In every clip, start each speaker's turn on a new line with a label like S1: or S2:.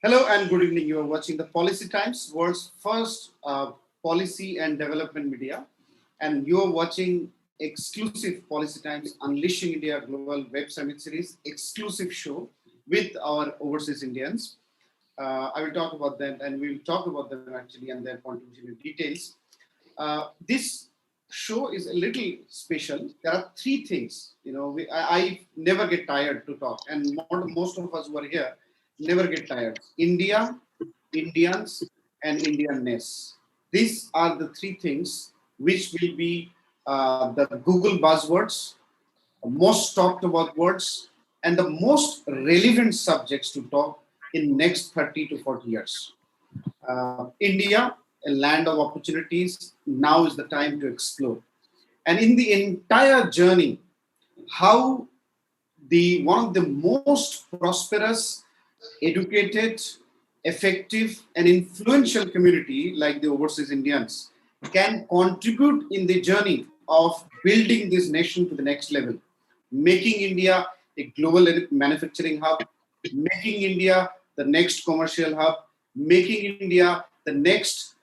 S1: Hello and good evening. You are watching the Policy Times, world's first policy and development media. And you are watching exclusive Policy Times Unleashing India Global Web Summit Series exclusive show with our overseas Indians. I will talk about them and we will talk about them actually and their contribution in details. This show is a little special. There are three things, I never get tired to talk, and most of us who are here never get tired. India, Indians, and Indianness. These are the three things which will be the Google buzzwords, most talked about words, and the most relevant subjects to talk in next 30 to 40 years. India, a land of opportunities, now is the time to explore. And in the entire journey, how one of the most prosperous, educated, effective, and influential community like the overseas Indians can contribute in the journey of building this nation to the next level, making India a global manufacturing hub, making India the next commercial hub, making India the next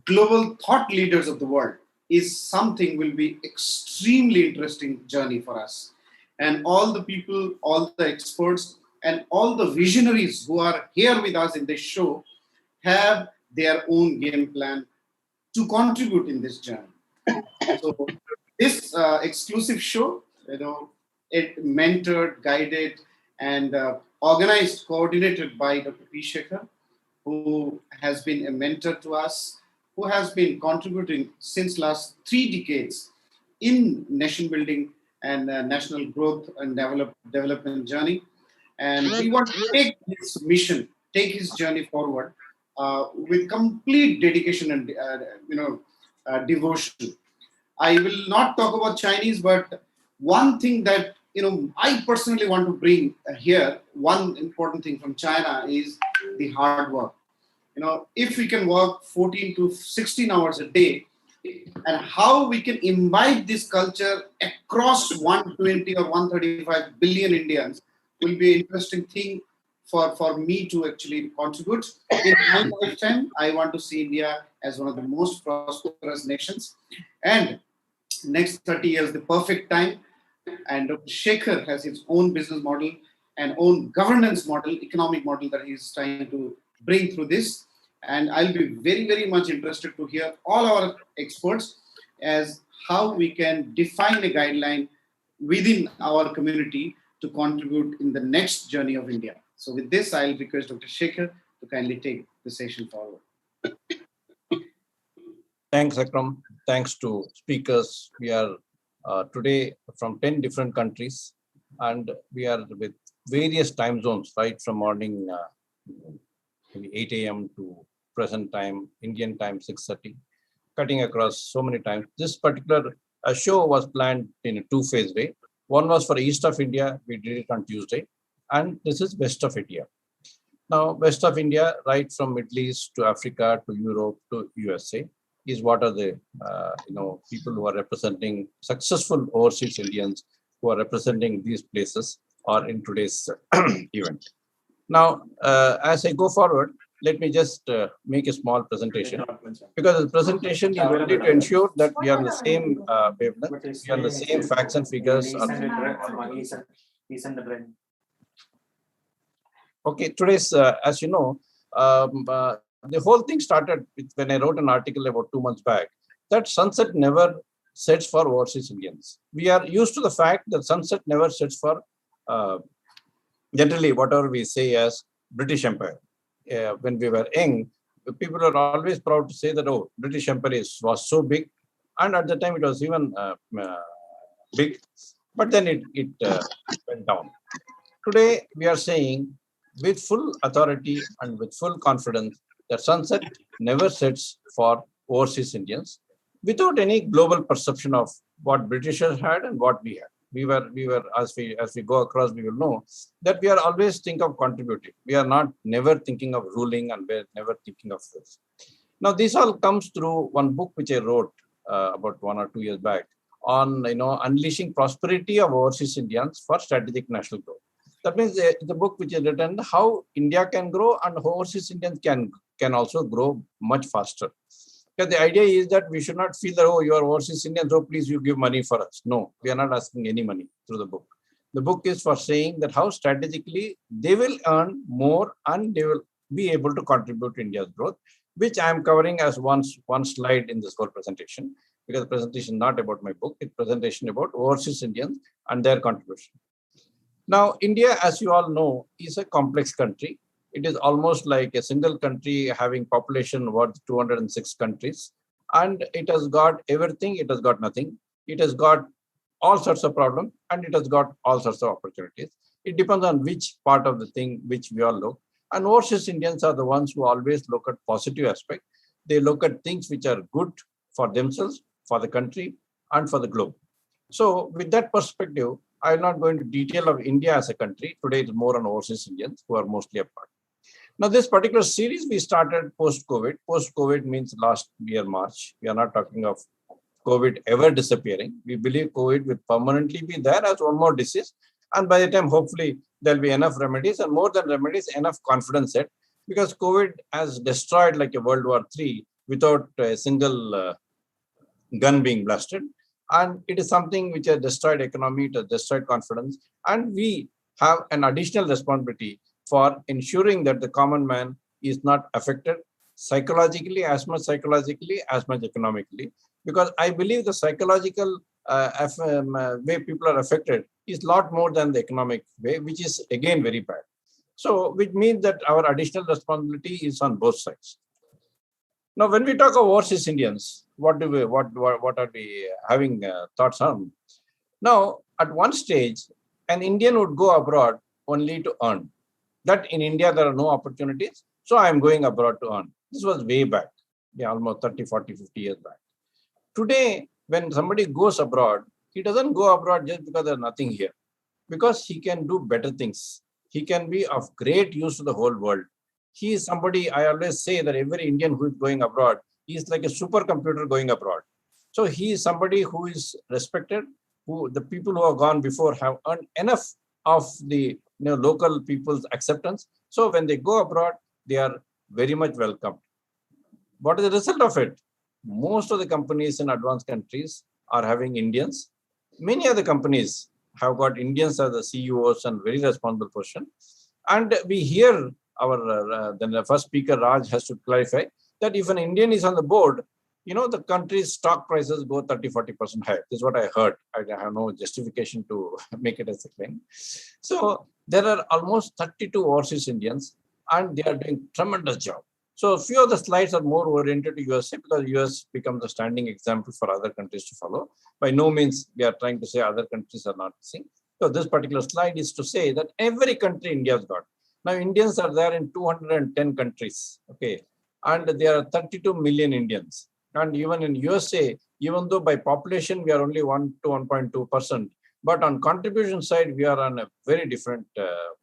S1: global thought leaders of the world is something will be extremely interesting journey for us. And all the people, all the experts, and all the visionaries who are here with us in this show have their own game plan to contribute in this journey. So this exclusive show, it mentored, guided, and organized, coordinated by Dr.P.Sekhar, who has been a mentor to us, who has been contributing since last 3 decades in nation building and national growth and development journey. And we want to take his mission, take his journey forward with complete dedication and devotion. I will not talk about Chinese, but one thing that I personally want to bring here, one important thing from China is the hard work. If we can work 14 to 16 hours a day, and how we can imbibe this culture across 120 or 135 billion Indians will be an interesting thing for me to actually contribute. In my lifetime, I want to see India as one of the most prosperous nations. And next 30 years, the perfect time. And Dr. Sekhar has his own business model and own governance model, economic model that he's trying to bring through this. And I'll be very, very much interested to hear all our experts as how we can define a guideline within our community to contribute in the next journey of India. So with this, I'll request Dr. Sekhar to kindly take the session forward.
S2: Thanks, Akram. Thanks to speakers. We are today from 10 different countries, and we are with various time zones, right from morning maybe 8 a.m. to present time, Indian time 6:30, cutting across so many times. This particular show was planned in a 2-phase way. One was for East of India, we did it on Tuesday, and this is West of India. Now, West of India, right from Middle East to Africa to Europe to USA, is what are the people who are representing successful overseas Indians who are representing these places or in today's event. Now, as I go forward, let me just make a small presentation, because the presentation is only to ensure that we are on the same wavelength, we are on the same facts and figures. Okay, today's, as you know, the whole thing started with when I wrote an article about 2 months back that sunset never sets for overseas Indians. We are used to the fact that sunset never sets for generally whatever we say as British Empire. When we were young, people are always proud to say that, oh, British Empire was so big, and at the time it was even big, but then it went down. Today we are saying with full authority and with full confidence that sunset never sets for overseas Indians, without any global perception of what Britishers had and what we had. We were as we go across, we will know that we are always think of contributing. We are not never thinking of ruling, and we're never thinking of this. Now, this all comes through one book which I wrote about 1 or 2 years back on unleashing prosperity of overseas Indians for strategic national growth. That means the book which is written how India can grow and how overseas Indians can also grow much faster. Because the idea is that we should not feel that, oh, you are overseas Indians, so please you give money for us. No, we are not asking any money through the book. The book is for saying that how strategically they will earn more and they will be able to contribute to India's growth, which I am covering as one slide in this whole presentation, because the presentation is not about my book, it's presentation about overseas Indians and their contribution. Now, India, as you all know, is a complex country. It is almost like a single country having population worth 206 countries. And it has got everything, it has got nothing. It has got all sorts of problems and it has got all sorts of opportunities. It depends on which part of the thing which we all look. And overseas Indians are the ones who always look at positive aspect. They look at things which are good for themselves, for the country, and for the globe. So with that perspective, I'm not going to detail of India as a country. Today it's more on overseas Indians who are mostly apart. Now, this particular series we started post-COVID. Post-COVID means last year, March. We are not talking of COVID ever disappearing. We believe COVID will permanently be there as one more disease. And by the time, hopefully, there'll be enough remedies and more than remedies, enough confidence set, because COVID has destroyed like a World War III without a single gun being blasted. And it is something which has destroyed economy, it has destroyed confidence. And we have an additional responsibility for ensuring that the common man is not affected psychologically as much economically. Because I believe the psychological way people are affected is a lot more than the economic way, which is again very bad. So, which means that our additional responsibility is on both sides. Now, when we talk of overseas Indians, what are we having thoughts on? Now, at one stage, an Indian would go abroad only to earn. That in India, there are no opportunities, so I am going abroad to earn. This was way back, almost 30, 40, 50 years back. Today, when somebody goes abroad, he doesn't go abroad just because there's nothing here, because he can do better things. He can be of great use to the whole world. He is somebody, I always say that every Indian who is going abroad, he is like a supercomputer going abroad. So he is somebody who is respected, who the people who have gone before have earned enough of the local people's acceptance. So when they go abroad, they are very much welcomed. What is the result of it? Most of the companies in advanced countries are having Indians. Many other companies have got Indians as the CEOs and very responsible position. And we hear then the first speaker, Raj, has to clarify that if an Indian is on the board, the country's stock prices go 30, 40% higher. This is what I heard. I have no justification to make it as a claim. So there are almost 32 overseas Indians and they are doing tremendous job. So a few of the slides are more oriented to USA because US becomes a standing example for other countries to follow. By no means we are trying to say other countries are not seeing. So this particular slide is to say that every country India has got. Now Indians are there in 210 countries, okay, and there are 32 million Indians. And even in USA, even though by population we are only 1 to 1.2%, but on contribution side we are on a very different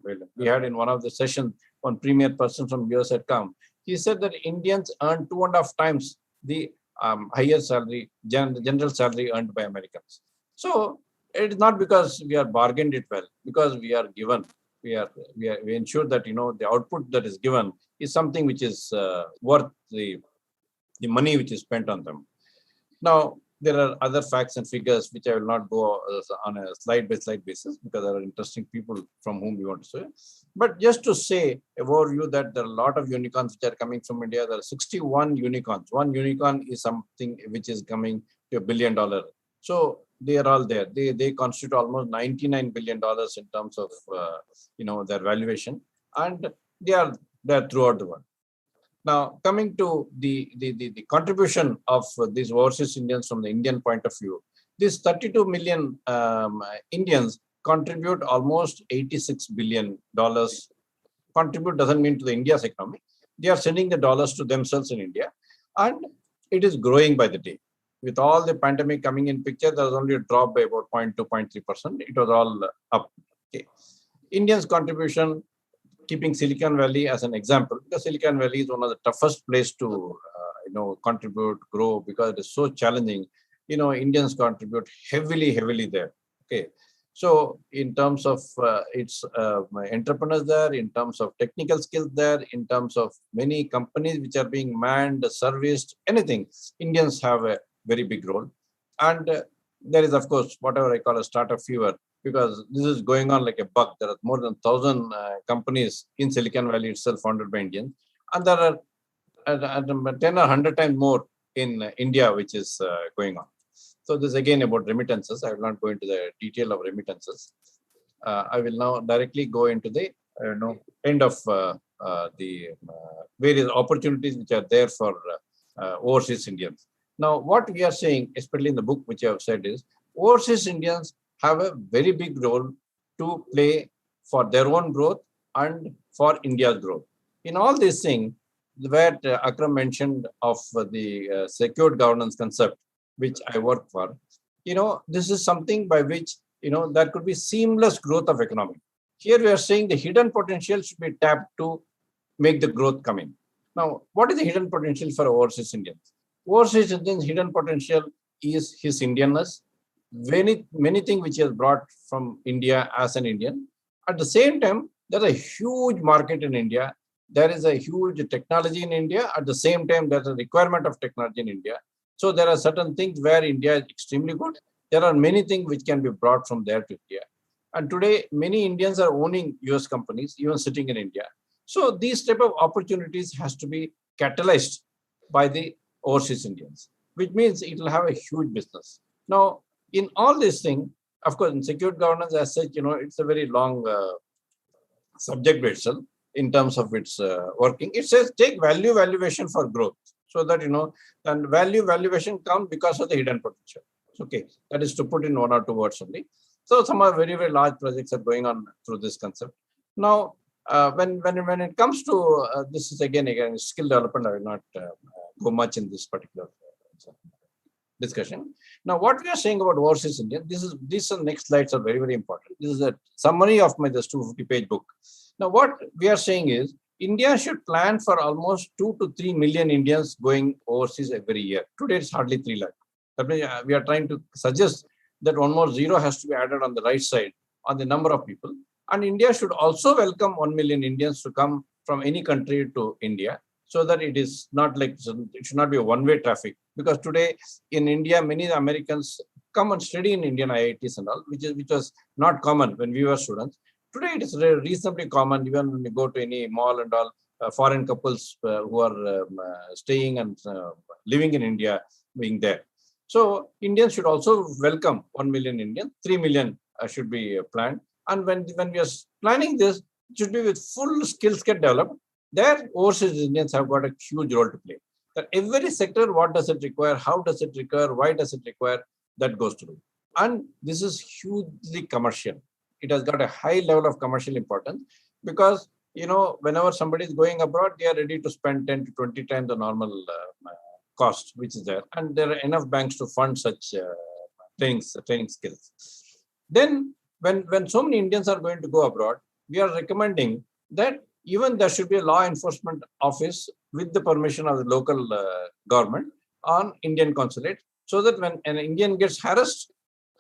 S2: way. We had in one of the sessions one premier person from US had come. He said that Indians earn 2.5 times the higher salary, general salary earned by Americans. So it is not because we are bargained it well, because we are given. We ensure that the output that is given is something which is worth the money which is spent on them. Now there are other facts and figures which I will not go on a slide by slide basis because there are interesting people from whom we want to say. But just to say overview that there are a lot of unicorns which are coming from India. There are 61 unicorns. One unicorn is something which is coming to $1 billion. So they are all there. They constitute almost $99 billion in terms of their valuation, and they are there throughout the world. Now, coming to the contribution of these overseas Indians from the Indian point of view, these 32 million Indians contribute almost $86 billion. Contribute doesn't mean to the India's economy. They are sending the dollars to themselves in India, and it is growing by the day. With all the pandemic coming in picture, there was only a drop by about 0.2, 0.3%. It was all up. Okay. Indians' contribution, keeping Silicon Valley as an example, because Silicon Valley is one of the toughest place to contribute, grow, because it is so challenging. Indians contribute heavily there. Okay, So in terms of its entrepreneurs there, in terms of technical skills there, in terms of many companies which are being manned, serviced, anything, Indians have a very big role. And there is, of course, whatever I call a startup fever, because this is going on like a bug. There are more than 1,000 companies in Silicon Valley itself founded by Indians. And there are 10 or 100 times more in India, which is going on. So this is again about remittances. I will not go into the detail of remittances. I will now directly go into the end of the various opportunities which are there for overseas Indians. Now, what we are saying, especially in the book which I have said, is overseas Indians have a very big role to play for their own growth and for India's growth. In all these things, where Akram mentioned of the secured governance concept, which I work for, this is something by which, there could be seamless growth of economy. Here we are saying the hidden potential should be tapped to make the growth come in. Now, what is the hidden potential for overseas Indians? Overseas Indians' hidden potential is his Indianness, many things which he has brought from India as an Indian. At the same time, there's a huge market in India. There is a huge technology in India. At the same time, there's a requirement of technology in India. So there are certain things where India is extremely good. There are many things which can be brought from there to India. And today, many Indians are owning US companies, even sitting in India. So these type of opportunities has to be catalyzed by the overseas Indians, which means it will have a huge business. Now, in all these things, of course, in secured governance as such, it's a very long subject itself in terms of its working. It says take value valuation for growth. So that, and value valuation comes because of the hidden potential. Okay, that is to put in one or two words only. So some are very, very large projects are going on through this concept. Now, when it comes to this is again skill development, I will not go much in this particular discussion. Now, what we are saying about overseas India, these next slides are very, very important. This is a summary of my just 250-page book. Now, what we are saying is India should plan for almost 2 to 3 million Indians going overseas every year. Today, it's hardly 3 lakh. That means we are trying to suggest that one more zero has to be added on the right side on the number of people. And India should also welcome 1 million Indians to come from any country to India, so that it is not like, it should not be a one-way traffic. Because today in India, many Americans come and study in Indian IITs and all, which was not common when we were students. Today it is reasonably common, even when you go to any mall and all, foreign couples who are staying and living in India being there. So Indians should also welcome 1 million Indians, 3 million should be planned. And when we are planning this, it should be with full skills get developed. There, overseas Indians have got a huge role to play. That every sector, what does it require? How does it require? Why does it require? That goes through. And this is hugely commercial. It has got a high level of commercial importance because, whenever somebody is going abroad, they are ready to spend 10 to 20 times the normal cost, which is there. And there are enough banks to fund such training skills. Then, when so many Indians are going to go abroad, we are recommending that even there should be a law enforcement office with the permission of the local government on Indian consulate, so that when an Indian gets harassed,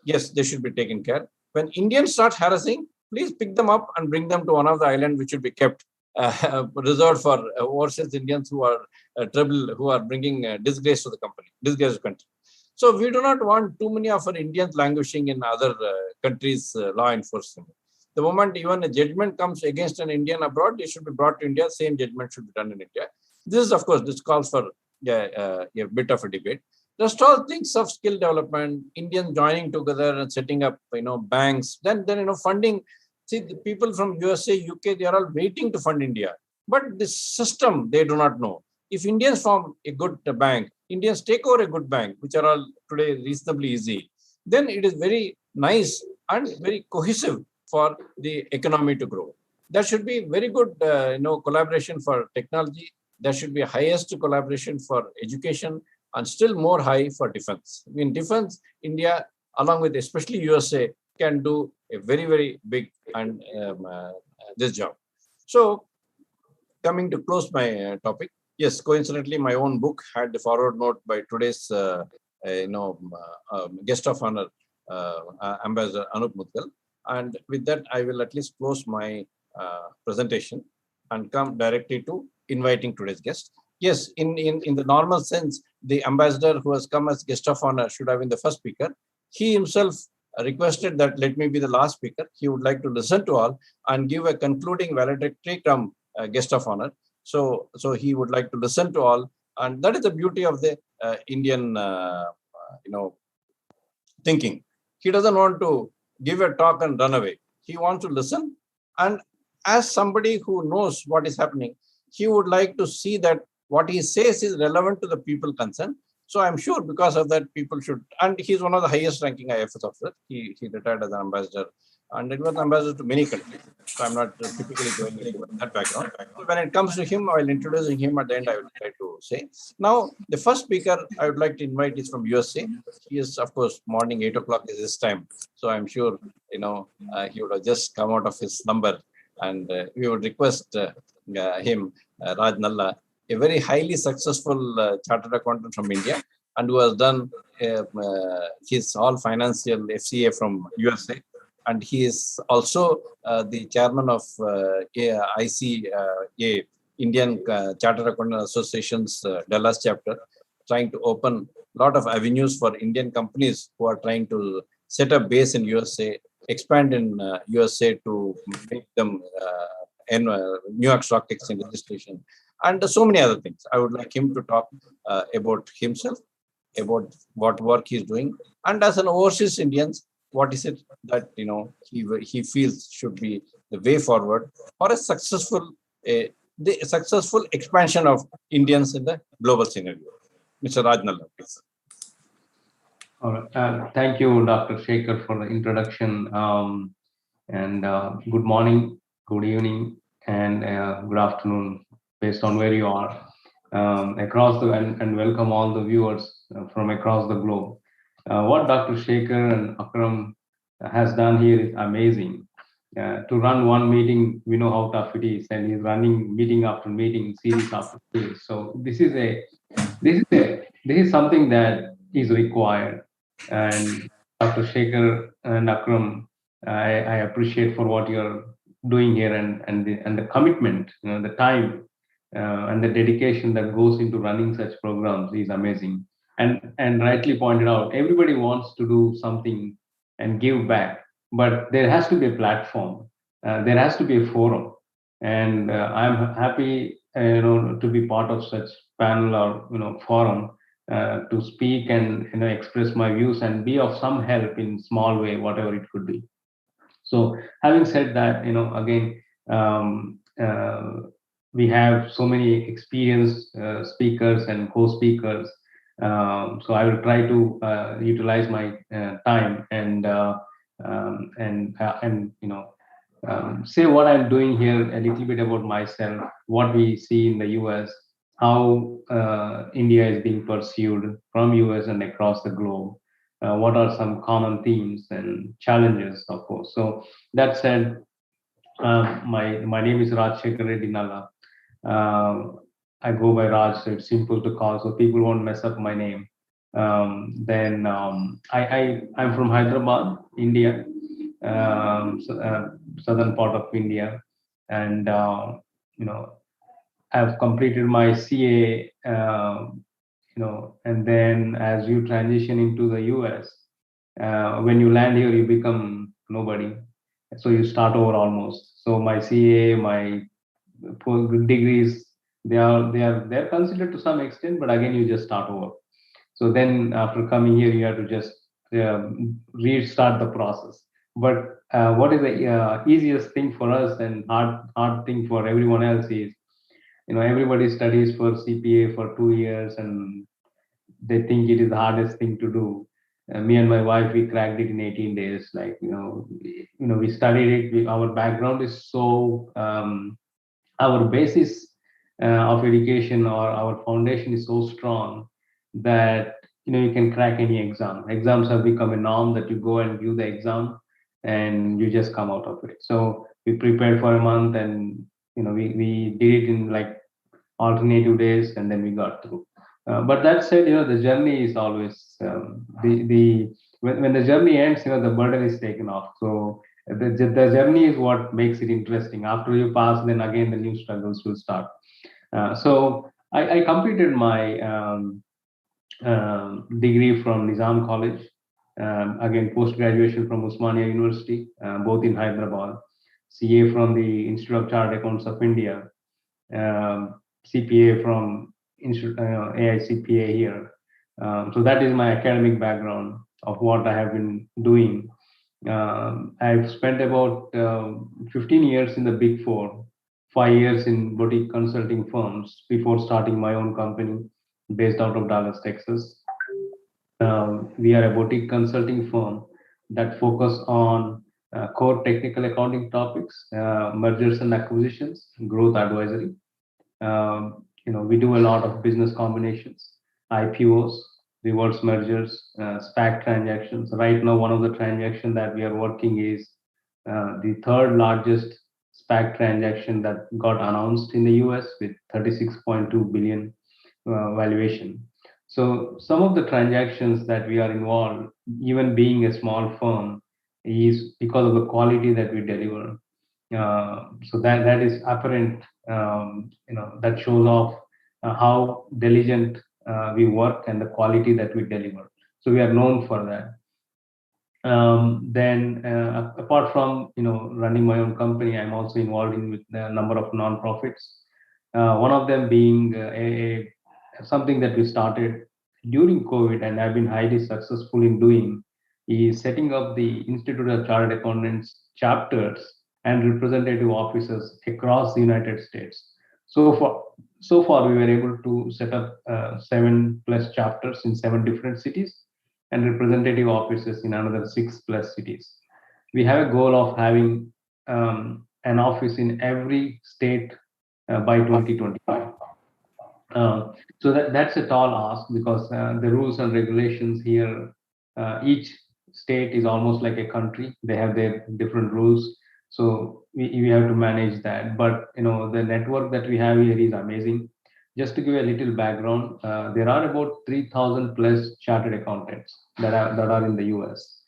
S2: yes, they should be taken care. When Indians start harassing, please pick them up and bring them to one of the islands which should be kept reserved for overseas Indians who are who are bringing disgrace to the country. So we do not want too many of our Indians languishing in other countries' law enforcement. The moment even a judgment comes against an Indian abroad, they should be brought to India. Same judgment should be done in India. This is, of course, this calls for a bit of a debate. Just all things of skill development, Indians joining together and setting up, banks. Then funding. See, the people from USA, UK, they are all waiting to fund India. But the system, they do not know. If Indians form a good bank, Indians take over a good bank, which are all today reasonably easy, then it is very nice and very cohesive for the economy to grow. There should be very good, collaboration for technology. There should be highest collaboration for education and still more high for defense. In defense, India, along with especially USA, can do a very, very big and this job. So coming to close my topic, yes, coincidentally, my own book had the forward note by today's, guest of honor, Ambassador Anup Mudgal. And with that, I will at least close my presentation and come directly to inviting today's guest. Yes, in the normal sense, the ambassador who has come as guest of honor should have been the first speaker. He himself requested that let me be the last speaker. He would like to listen to all and give a concluding valedictory from guest of honor. So he would like to listen to all, and that is the beauty of the Indian, thinking. He doesn't want to give a talk and run away. He wants to listen, and as somebody who knows what is happening, he would like to see that what he says is relevant to the people concerned. So I'm sure because of that, people should, and he's one of the highest ranking IFS officers. He retired as an ambassador, and it was ambassador to many countries. So I'm not typically going into that background. So when it comes to him, while introducing him at the end, I will try to say. Now, the first speaker I would like to invite is from USA. He is, of course, morning 8 o'clock is his time. So I'm sure, he would have just come out of his slumber, and we would request him, Raj Nalla, a very highly successful chartered accountant from India, and who has done his all financial FCA from USA. And he is also the chairman of ICAI, Indian Chartered Accountant Association's Dallas chapter, trying to open a lot of avenues for Indian companies who are trying to set up base in USA, expand in USA to make them in New York Stock Exchange registration, and so many other things. I would like him to talk about himself, about what work he's doing, and as an overseas Indian, what is it that he feels should be the way forward for a successful the successful expansion of Indians in the global scenario. Mr. Raj Nalla, please.
S3: All right. Thank you, Dr. Sekhar, for the introduction. And good morning, good evening, and good afternoon, based on where you are across the and welcome all the viewers from across the globe. What Dr. Sekhar and Akram has done here is amazing. To run one meeting, we know how tough it is, and he's running meeting after meeting, series after series. So this is something that is required. And Dr. Sekhar and Akram, I appreciate for what you're doing here, and the commitment, the time and the dedication that goes into running such programs is amazing. And rightly pointed out, everybody wants to do something and give back, but there has to be a platform, there has to be a forum, and I'm happy to be part of such panel or forum to speak and express my views and be of some help in small way, whatever it could be. So having said that, again, we have so many experienced speakers and co-speakers. So I will try to utilize my time and say what I'm doing here, a little bit about myself, what we see in the US, how India is being pursued from US and across the globe. What are some common themes and challenges, of course. So that said, my name is Raj Shekhar Reddy Nalla. I go by Raj, so it's simple to call, so people won't mess up my name. I'm from Hyderabad, India, southern part of India, and I've completed my CA. And then as you transition into the US, when you land here, you become nobody. So you start over almost. So my CA, my degrees, they're considered to some extent, but again, you just start over. So then after coming here, you have to just restart the process. But what is the easiest thing for us and hard thing for everyone else is, everybody studies for CPA for 2 years and they think it is the hardest thing to do. Me and my wife, we cracked it in 18 days. Like, we studied it. Our background is so, our basis of education or our foundation is so strong that, you can crack any exam. Exams have become a norm that you go and give the exam and you just come out of it. So we prepared for a month and, we did it in like alternative days and then we got through. But that said, the journey is always when the journey ends, the burden is taken off. So The journey is what makes it interesting. After you pass, then again the new struggles will start. So I completed my degree from Nizam College, again post graduation from Usmania University, both in Hyderabad, CA from the Institute of Chartered Accountants of India, CPA from AICPA here. So that is my academic background of what I have been doing. I've spent about 15 years in the Big Four, 5 years in boutique consulting firms before starting my own company based out of Dallas, Texas. We are a boutique consulting firm that focus on core technical accounting topics, mergers and acquisitions, growth advisory. We do a lot of business combinations, IPOs, reverse mergers, SPAC transactions. Right now, one of the transactions that we are working is the third largest SPAC transaction that got announced in the US with 36.2 billion valuation. So some of the transactions that we are involved, even being a small firm, is because of the quality that we deliver. So that is apparent. That shows off how diligent we work and the quality that we deliver. So we are known for that. Then apart from running my own company, I'm also involved in with a number of non-profits. One of them being something that we started during COVID and have been highly successful in doing, is setting up the Institute of Chartered Accountants chapters and representative offices across the United States. So far, we were able to set up 7+ chapters in 7 different cities and representative offices in another 6+ cities. We have a goal of having an office in every state by 2025. So that's a tall ask because the rules and regulations here, each state is almost like a country. They have their different rules. So we have to manage that. But the network that we have here is amazing. Just to give a little background, there are about 3,000+ chartered accountants that are in the US.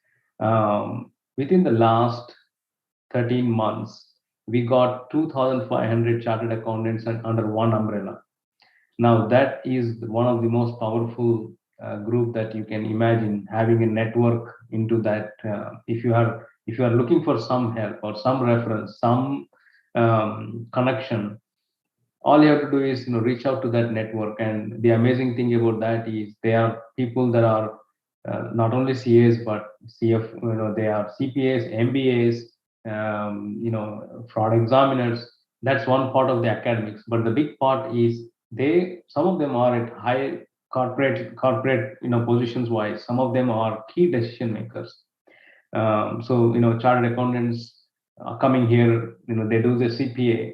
S3: Within the last 13 months, we got 2,500 chartered accountants under one umbrella. Now that is one of the most powerful group that you can imagine, having a network into that. If you are looking for some help or some reference, some connection, all you have to do is reach out to that network. And the amazing thing about that is they are people that are not only CAs but CF. They are CPAs, MBAs, fraud examiners. That's one part of the academics. But the big part is some of them are at high corporate positions wise. Some of them are key decision makers. So chartered accountants are coming here. They do the CPA,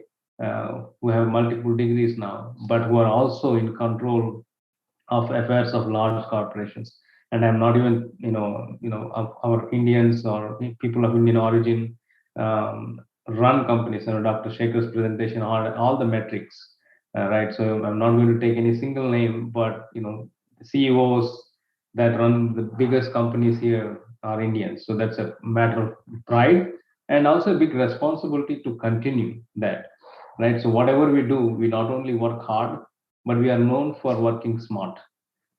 S3: who have multiple degrees now, but who are also in control of affairs of large corporations. And I'm not even our Indians or people of Indian origin run companies. Dr.P.Sekhar's presentation are all the metrics. Right, so I'm not going to take any single name, but CEOs that run the biggest companies here are Indians. So that's a matter of pride and also a big responsibility to continue that. Right, so whatever we do, we not only work hard, but we are known for working smart.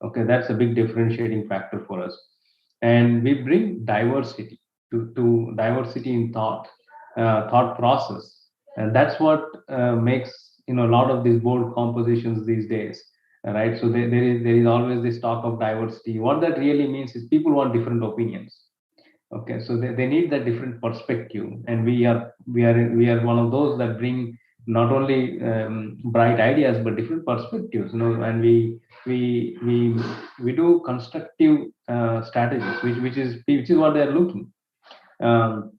S3: Okay, that's a big differentiating factor for us, and we bring diversity to diversity in thought process, and that's what makes a lot of these bold compositions these days, right? So there is always this talk of diversity. What that really means is people want different opinions. Okay, so they need that different perspective, and we are one of those that bring not only bright ideas but different perspectives. And we do constructive strategies, which is what they are looking. Um,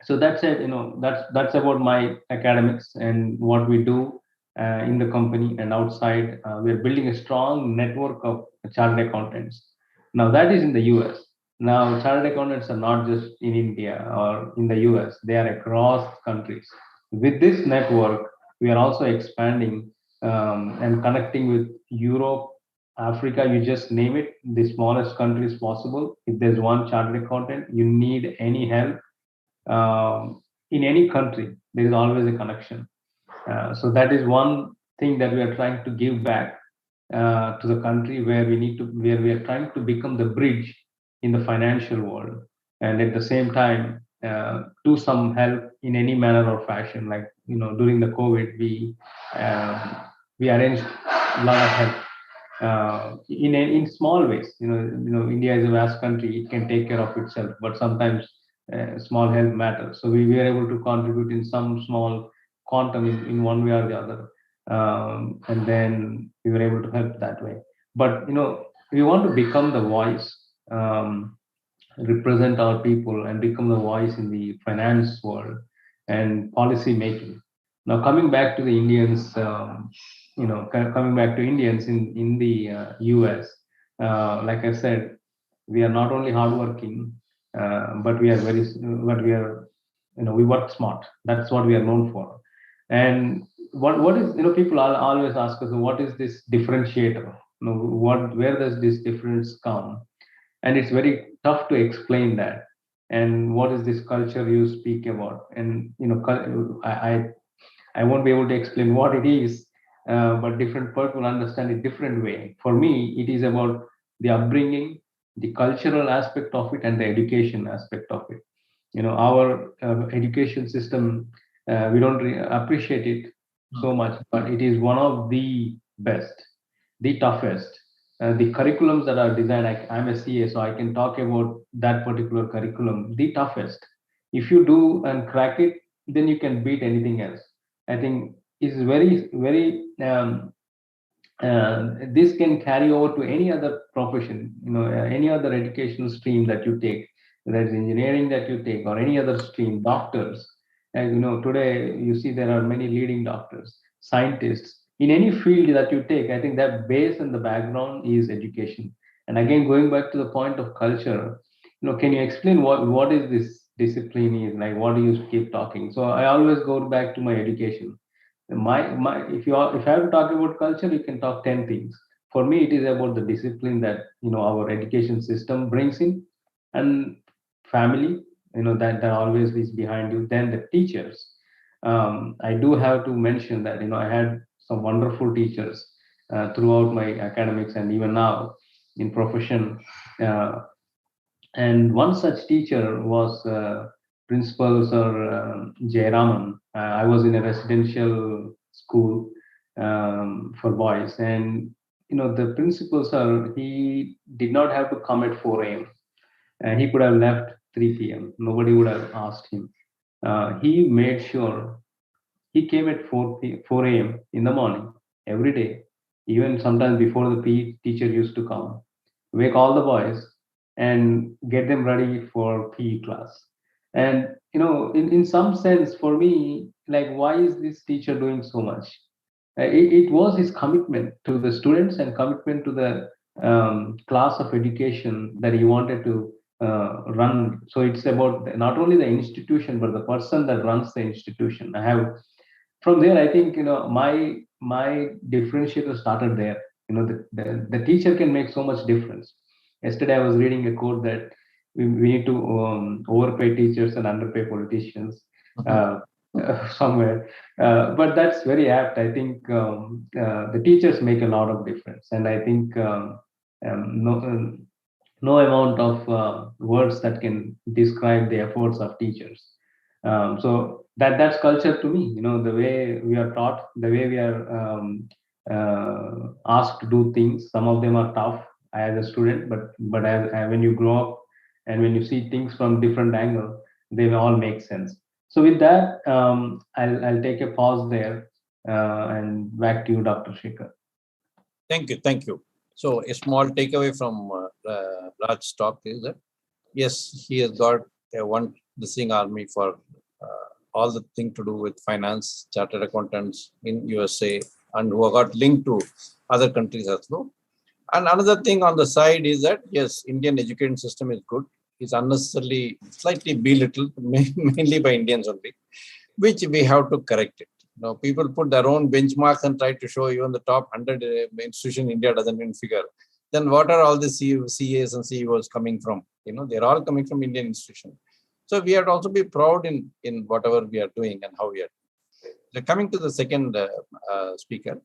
S3: so that's it. That's about my academics and what we do in the company and outside. We're building a strong network of chartered accountants. Now that is in the US. Now chartered accountants are not just in India or in the US, they are across countries. With this network, we are also expanding and connecting with Europe, Africa, you just name it, the smallest countries possible. If there's one chartered accountant, you need any help, in any country, there is always a connection. So that is one thing that we are trying to give back to the country, where we are trying to become the bridge in the financial world, and at the same time do some help in any manner or fashion. Like, during the COVID, we arranged a lot of help in small ways. India is a vast country; it can take care of itself, but sometimes small help matters. So we were able to contribute in some small quantum in one way or the other, and then we were able to help that way. But we want to become the voice, represent our people, and become the voice in the finance world and policy making. Now, coming back to the Indians, coming back to Indians in the US, like I said, we are not only hardworking, but we are, we work smart. That's what we are known for. And what is, people always ask us, what is this differentiator? Where does this difference come? And it's very tough to explain that. And what is this culture you speak about? And I won't be able to explain what it is, but different people understand it different way. For me, it is about the upbringing, the cultural aspect of it, and the education aspect of it. Our education system, we don't appreciate it so much, but it is one of the best, the toughest. The curriculums that are designed, I'm a CA, so I can talk about that particular curriculum, the toughest. If you do and crack it, then you can beat anything else. I think is very, very, this can carry over to any other profession, any other educational stream that you take, whether it's engineering that you take or any other stream, doctors. And today you see there are many leading doctors, scientists, in any field that you take. I think that base and the background is education. And again, going back to the point of culture, can you explain what is this discipline is like? What do you keep talking? So I always go back to my education. My if I have to talk about culture, you can talk 10 things. For me, it is about the discipline that our education system brings in, and family, that always is behind you. Then the teachers. I do have to mention that I had some wonderful teachers throughout my academics and even now in profession. And one such teacher was Principal Sir Jayaraman. I was in a residential school for boys, and the principal sir, he did not have to come at 4 a.m. He could have left 3 p.m. Nobody would have asked him. He made sure he came at 4 a.m. in the morning every day, even sometimes before the PE teacher used to come, wake all the boys and get them ready for PE class. And in some sense, for me, like, why is this teacher doing so much? It was his commitment to the students and commitment to the class of education that he wanted to run. So it's about not only the institution, but the person that runs the institution. I have from there, I think my differentiator started there. The teacher can make so much difference. Yesterday, I was reading a quote that we need to overpay teachers and underpay politicians. Somewhere, but that's very apt. I think the teachers make a lot of difference, and I think no amount of words that can describe the efforts of teachers. So that's culture to me. The way we are taught, the way we are asked to do things. Some of them are tough as a student, but when you grow up and when you see things from different angle, they all make sense. So with that, I'll take a pause there and back to you, Dr. Shekhar.
S2: Thank you. So a small takeaway from Raj's talk is that yes, he has got one listening army for all the thing to do with finance, chartered accountants in USA, and who have got linked to other countries as well. And another thing on the side is that yes, Indian education system is good. It's unnecessarily slightly belittled, mainly by Indians only, which we have to correct it. People put their own benchmarks and try to show even the top 100 institution in India doesn't even figure. Then what are all the CAs and CEOs coming from? They're all coming from Indian institutions. So we have to also be proud in whatever we are doing and how we are. So coming to the second speaker,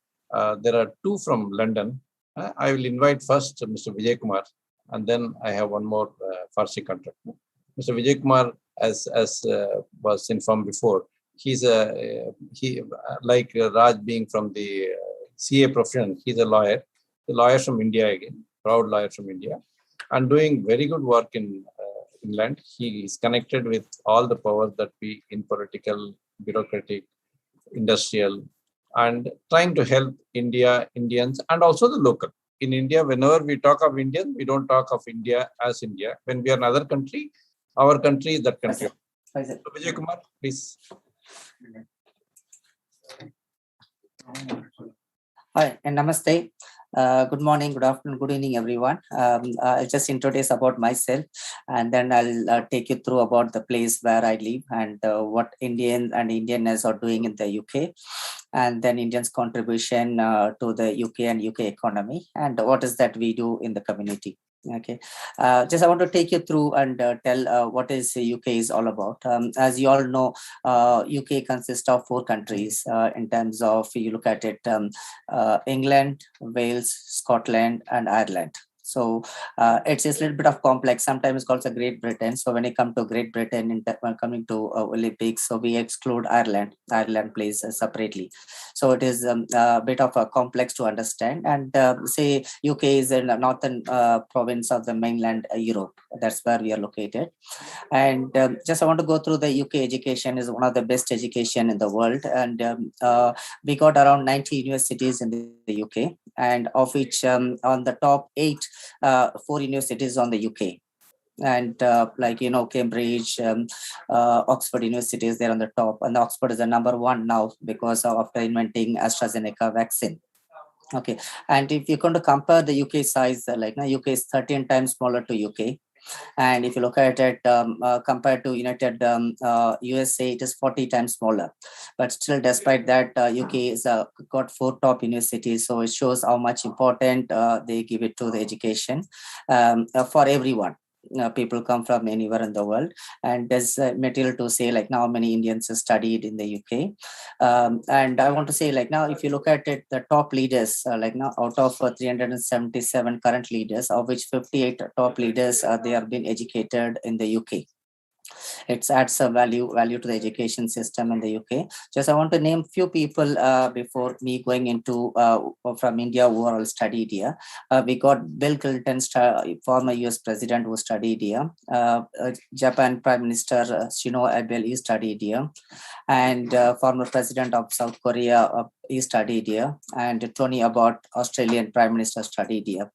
S2: there are two from London. I will invite first Mr. Vijaykumar, and then I have one more Farsi contractor. Mr. Vijaykumar, as was informed before, he's like Raj being from the CA profession, he's a lawyer from India again, proud lawyer from India, and doing very good work in England. He is connected with all the powers that be in political, bureaucratic, industrial, and trying to help Indians, and also the local. In India, whenever we talk of Indian, we don't talk of India as India. When we are another country, our country is that country. So Vijay Kumar, please.
S4: Hi, and namaste. Good morning, good afternoon, good evening, everyone. I'll just introduce about myself, and then I'll take you through about the place where I live and what Indians and Indianness are doing in the UK, and then Indians' contribution to the UK and UK economy, and what is that we do in the community. Okay, just I want to take you through and tell what is UK is all about. As you all know, UK consists of 4 countries in terms of, you look at it, England, Wales, Scotland, and Ireland. So it's a little bit of complex. Sometimes it's called the Great Britain. So when you come to Great Britain, when coming to Olympics, so we exclude Ireland. Ireland plays separately. So it is a bit of a complex to understand. And say UK is in the northern province of the mainland Europe. That's where we are located. And just I want to go through the UK education is one of the best education in the world. And we got around 90 universities in the UK, and of which on the top 8, 4 universities on the UK. And like, you know, Cambridge, Oxford University is there on the top. And Oxford is the number 1 now because after inventing AstraZeneca vaccine. Okay. And if you're going to compare the UK size, like now UK is 13 times smaller to UK. And if you look at it compared to United USA, it is 40 times smaller. But still, despite that, UK is got 4 top universities. So it shows how much important they give it to the education for everyone. People come from anywhere in the world, and there's material to say like now many Indians have studied in the UK. And I want to say like now if you look at it, the top leaders like now out of 377 current leaders, of which 58 top leaders they have been educated in the UK. It adds a value to the education system in the UK. Just I want to name few people before me going into from India who are all studied here. We got Bill Clinton, former US president who studied here. Japan Prime Minister Shinzo Abe, he studied here. And former president of South Korea, he studied here. And Tony Abbott, Australian Prime Minister, studied here.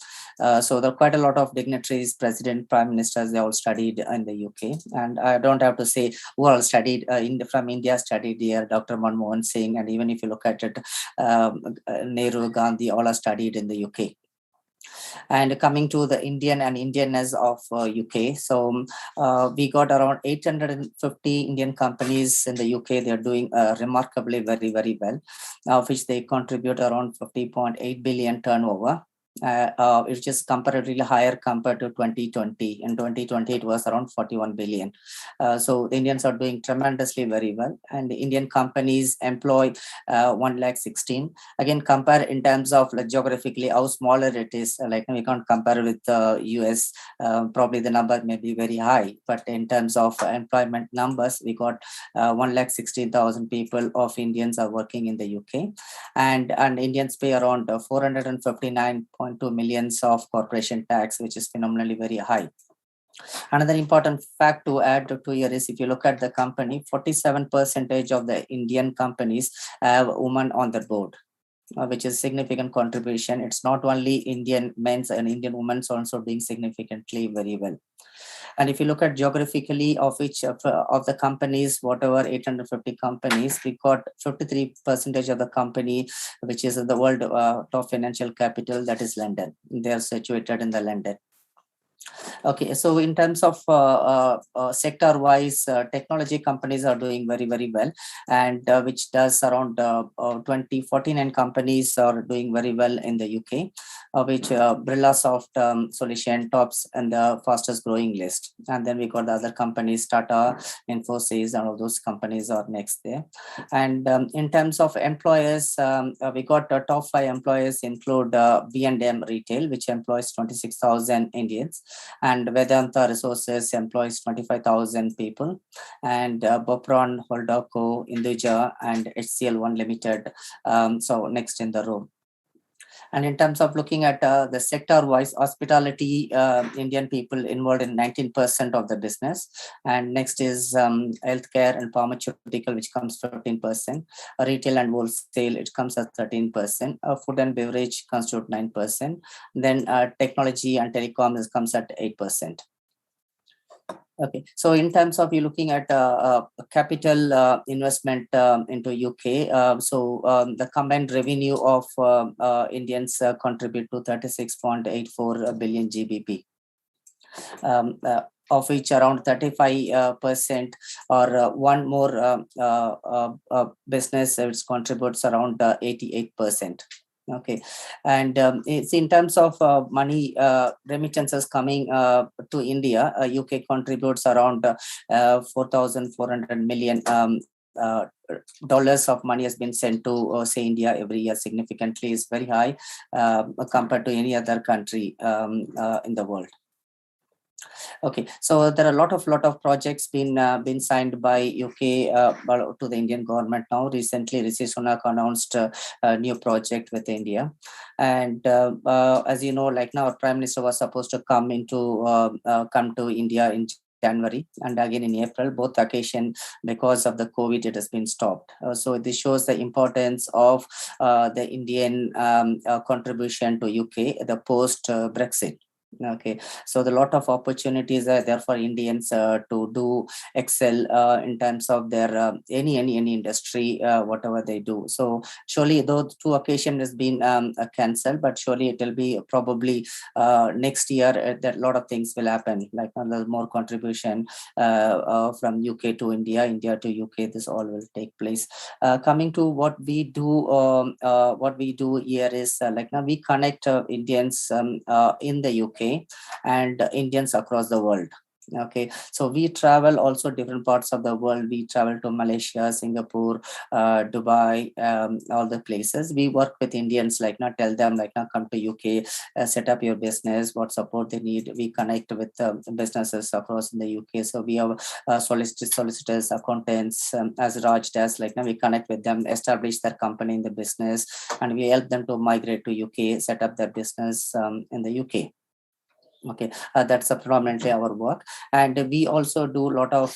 S4: So there are quite a lot of dignitaries, president, prime ministers, they all studied in the UK. And I don't have to say who all studied from India, studied here, Dr. Manmohan Singh, and even if you look at it, Nehru, Gandhi, all are studied in the UK. And coming to the Indian and Indianness of UK, so we got around 850 Indian companies in the UK. They're doing remarkably very, very well, of which they contribute around 50.8 billion turnover. It's just comparatively higher compared to 2020. In 2020, it was around 41 billion. So the Indians are doing tremendously very well. And the Indian companies employ 116. Again, compare in terms of like, geographically how smaller it is. Like we can't compare with the US. Probably the number may be very high. But in terms of employment numbers, we got 116,000 people of Indians are working in the UK. And Indians pay around 459.2 millions of corporation tax, which is phenomenally very high. Another important fact to add to here is if you look at the company, 47% of the Indian companies have women on the board, which is significant contribution. It's not only Indian men's and Indian women's also doing significantly very well. And if you look at geographically of each of the companies, whatever 850 companies, we got 53% of the company, which is the world top financial capital, that is London. They are situated in the London. Okay, so in terms of sector-wise, technology companies are doing very, very well, and which does around 49 companies are doing very well in the UK, which Brillasoft solution tops and the fastest growing list. And then we got the other companies, Tata, Infosys, and all those companies are next there. And in terms of employers, we got the top 5 employers include B&M Retail, which employs 26,000 Indians, and Vedanta Resources employs 25,000 people, and Bopron, Holdaco, Induja, and HCL1 Limited. So next in the row. And in terms of looking at the sector-wise, hospitality, Indian people involved in 19% of the business. And next is healthcare and pharmaceutical, which comes 15%. Retail and wholesale, it comes at 13%. Food and beverage constitute 9%. Then technology and telecom comes at 8%. Okay, so in terms of you looking at capital investment into UK, the combined revenue of Indians contribute to 36.84 billion GBP. Of which around 35% or one more business which contributes around 88%. Okay, and it's in terms of money remittances coming to India, UK contributes around 4,400 million dollars of money has been sent to say India every year. Significantly is very high compared to any other country in the world. Okay, so there are a lot of projects been signed by UK to the Indian government now. Recently, Rishi Sunak announced a new project with India, and as you know, like now, our Prime Minister was supposed to come to India in January and again in April. Both occasion, because of the COVID, it has been stopped. So this shows the importance of the Indian contribution to UK, the post Brexit. Okay, so the lot of opportunities are there for Indians to do excel in terms of their any industry, whatever they do. So surely those 2 occasions has been cancelled, but surely it will be probably next year that a lot of things will happen, like more contribution from UK to India, India to UK. This all will take place. Coming to what we do here is like now we connect Indians in the UK and Indians across the world. Okay, so we travel also different parts of the world. We travel to Malaysia, Singapore, Dubai, all the places. We work with Indians, like now tell them like now come to UK, set up your business, what support they need. We connect with businesses across in the UK. So we have solicitors, accountants, as Raj does, like now we connect with them, establish their company in the business, and we help them to migrate to UK, set up their business in the UK. Okay, that's predominantly our work, and we also do a lot of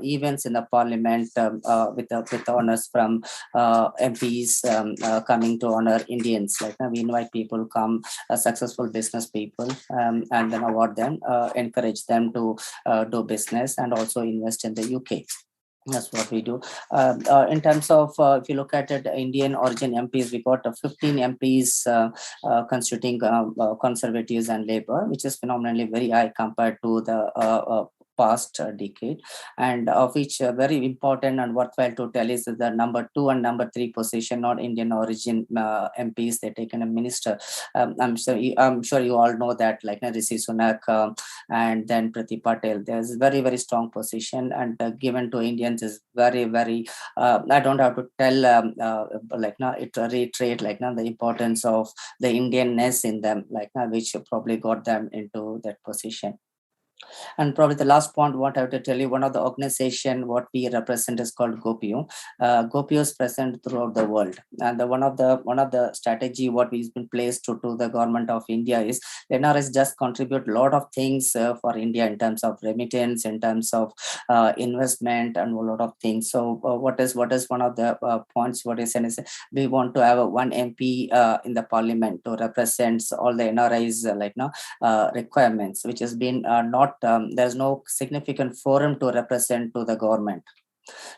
S4: events in the parliament with honors from MPs coming to honor Indians. Like we invite people come, successful business people, and then award them, encourage them to do business and also invest in the UK. That's what we do. In terms of, if you look at it, Indian origin MPs, we got 15 MPs constituting conservatives and Labour, which is phenomenally very high compared to the past decade, and of which very important and worthwhile to tell is the number 2 and number 3 position, not Indian origin MPs, they taken a minister. I'm sure you all know that, like Rishi Sunak and then Priti Patel. There's very, very strong position, and given to Indians is very, very. I don't have to tell like now it reiterate like now the importance of the Indianness in them, like now which probably got them into that position. And probably the last point what I have to tell you, one of the organization what we represent is called GoPio. GoPio is present throughout the world, and one of the strategy what we've been placed to the government of India is NRS just contribute a lot of things for India in terms of remittance, in terms of investment, and a lot of things. So what is one of the points what is saying is we want to have one MP in the parliament to represent all the NRIs requirements, which has been not there's no significant forum to represent to the government.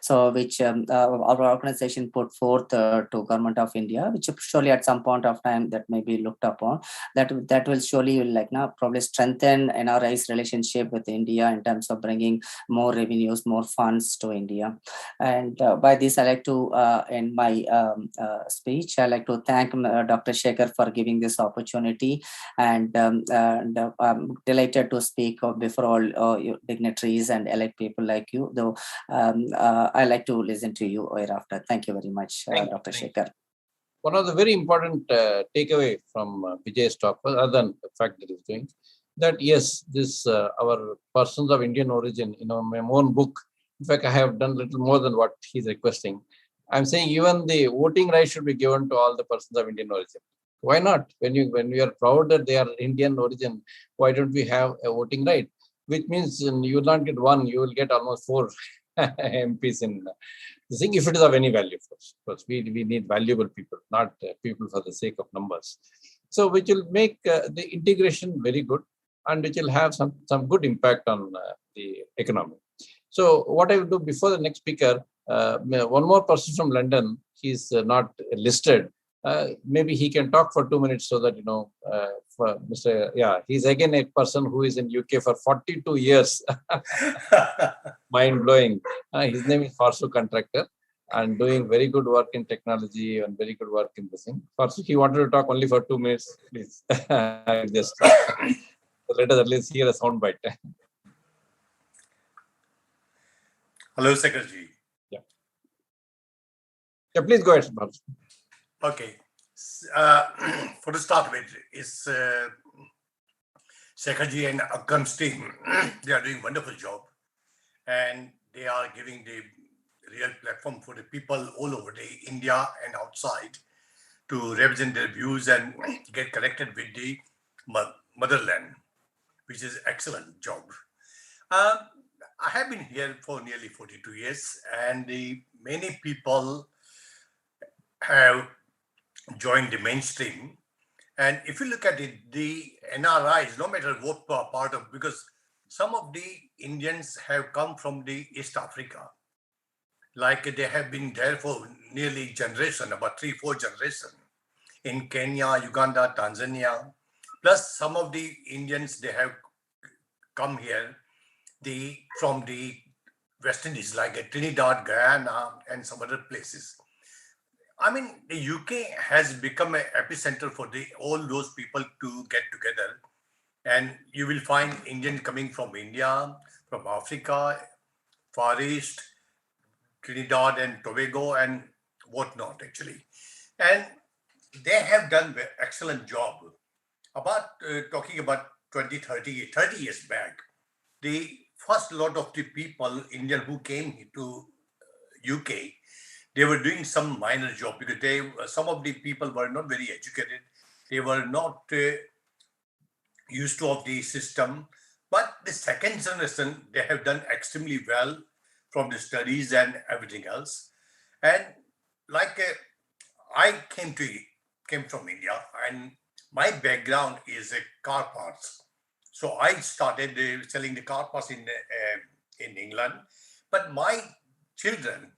S4: So which our organization put forth to Government of India, which surely at some point of time that may be looked upon, that will surely like now probably strengthen NRI's relationship with India in terms of bringing more revenues, more funds to India. And by this, I like to end my speech. I like to thank Dr. Sekhar for giving this opportunity, and I'm delighted to speak before all dignitaries and elect people like you. Though I like to listen to you hereafter. Thank you very much, Dr. Sekhar.
S2: One of the very important takeaway from Vijay's talk, other than the fact that he's doing, that yes, this our persons of Indian origin, my own book. In fact, I have done a little more than what he's requesting. I'm saying even the voting right should be given to all the persons of Indian origin. Why not? When we are proud that they are Indian origin, why don't we have a voting right? Which means you will not get one, you will get almost 4 MPs in the thing, if it is of any value for us. Because we need valuable people, not people for the sake of numbers. So which will make the integration very good, and which will have some good impact on the economy. So what I will do before the next speaker, one more person from London, he's not listed. Maybe he can talk for 2 minutes so that, for Mr. Yeah, he's again a person who is in UK for 42 years. Mind blowing. His name is Farsu Contractor, and doing very good work in technology and very good work in this thing. Farsu, he wanted to talk only for 2 minutes, please. Just let us at least hear a sound bite.
S5: Hello, Secretary.
S2: Yeah. Yeah, please go ahead, Farsu.
S5: Okay. For the start with, is Sekharji and Akram's team, they are doing a wonderful job, and they are giving the real platform for the people all over the India and outside to represent their views and get connected with the motherland, which is excellent job. I have been here for nearly 42 years, and many people have joined the mainstream. And if you look at it, the NRIs, no matter what part of, because some of the Indians have come from the East Africa, like they have been there for nearly generation, about 3-4 generations, in Kenya, Uganda, Tanzania. Plus some of the Indians, they have come here from the West Indies, like Trinidad, Guyana, and some other places. I mean, the UK has become an epicenter for all those people to get together. And you will find Indians coming from India, from Africa, Far East, Trinidad and Tobago, and whatnot, actually. And they have done an excellent job. Talking about 30 years back, the first lot of the people, Indian who came to UK, they were doing some minor job because some of the people were not very educated. They were not used to of the system. But the second generation, they have done extremely well from the studies and everything else. And like I came from India, and my background is car parts. So I started selling the car parts in England. But my children,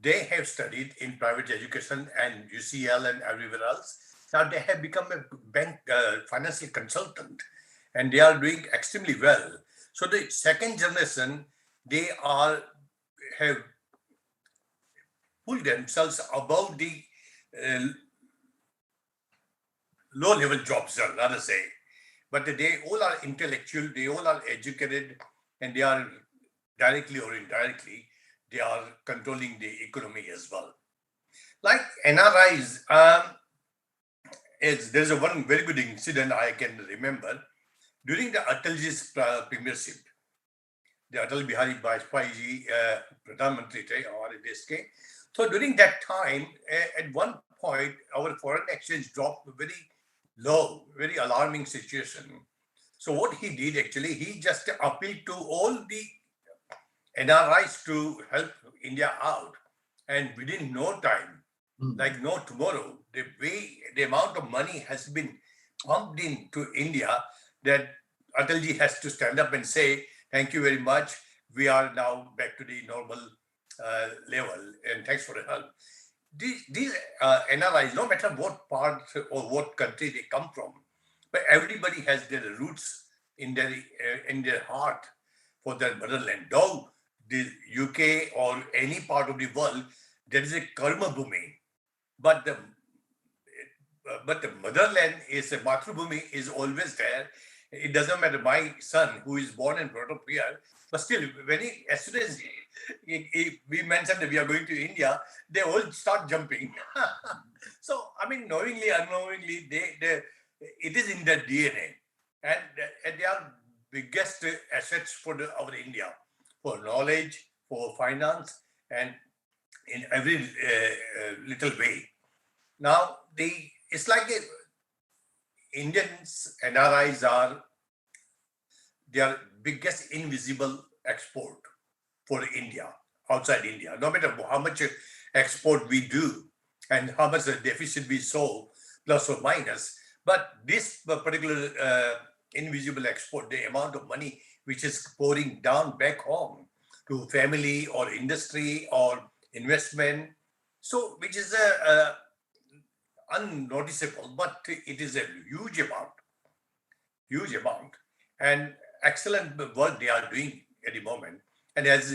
S5: they have studied in private education and UCL and everywhere else. Now they have become a bank financial consultant, and they are doing extremely well. So the second generation, they have pulled themselves above the low-level jobs, rather say. But they all are intellectual, they all are educated, and they are directly or indirectly, they are controlling the economy as well. Like NRIs, there's one very good incident I can remember. During the Atalji's premiership, the Atal Bihari Vajpayee Pradhan Mantri or DSK. So during that time, at one point, our foreign exchange dropped very low, very alarming situation. So what he did actually, he just appealed to all the NRIs to help India out. And within no time, like no tomorrow, the amount of money has been pumped into India that Atalji has to stand up and say, thank you very much. We are now back to the normal level, and thanks for the help. These NRIs, no matter what part or what country they come from, but everybody has their roots in their heart for their motherland. Though the UK or any part of the world, there is a karma bhumi, but the motherland is a Matrubhumi is always there. It doesn't matter. My son, who is born and brought up here, but still, as soon as we mentioned that we are going to India, they all start jumping. So, I mean, knowingly, unknowingly, it is in their DNA, and they are biggest assets for our India, for knowledge, for finance, and in every little way. Now, it's like Indians, NRIs are their biggest invisible export for India, outside India. No matter how much export we do and how much deficit we show, plus or minus, but this particular invisible export, the amount of money which is pouring down back home to family or industry or investment, so which is unnoticeable, but it is a huge amount, and excellent work they are doing at the moment. And as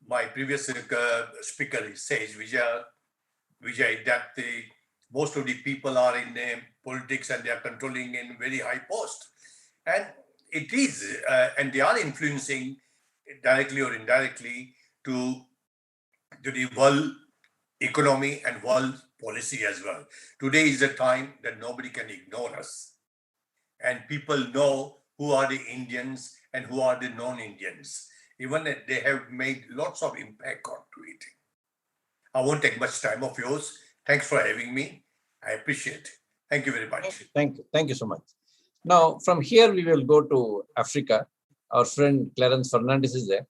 S5: my previous speaker says, Vijay, that most of the people are in politics and they are controlling in very high post, and it is, and they are influencing directly or indirectly to the world economy and world policy as well. Today is a time that nobody can ignore us. And people know who are the Indians and who are the non-Indians. Even they have made lots of impact onto it. I won't take much time of yours. Thanks for having me. I appreciate it. Thank you very much.
S2: Thank you. Thank you so much. Now, from here, we will go to Africa. Our friend Clarence Fernandez is there.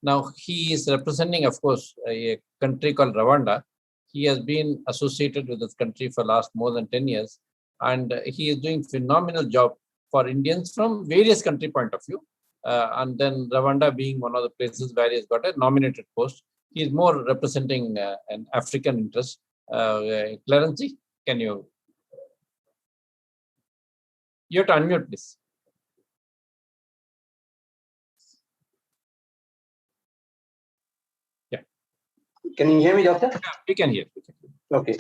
S2: Now, he is representing, of course, a country called Rwanda. He has been associated with this country for last more than 10 years. And he is doing phenomenal job for Indians from various country point of view. And then Rwanda being one of the places where he has got a nominated post. He is more representing an African interest. Clarence, can you? You have to unmute, please. Yeah.
S6: Can you hear me, Doctor?
S2: Yeah, we can hear.
S6: Okay.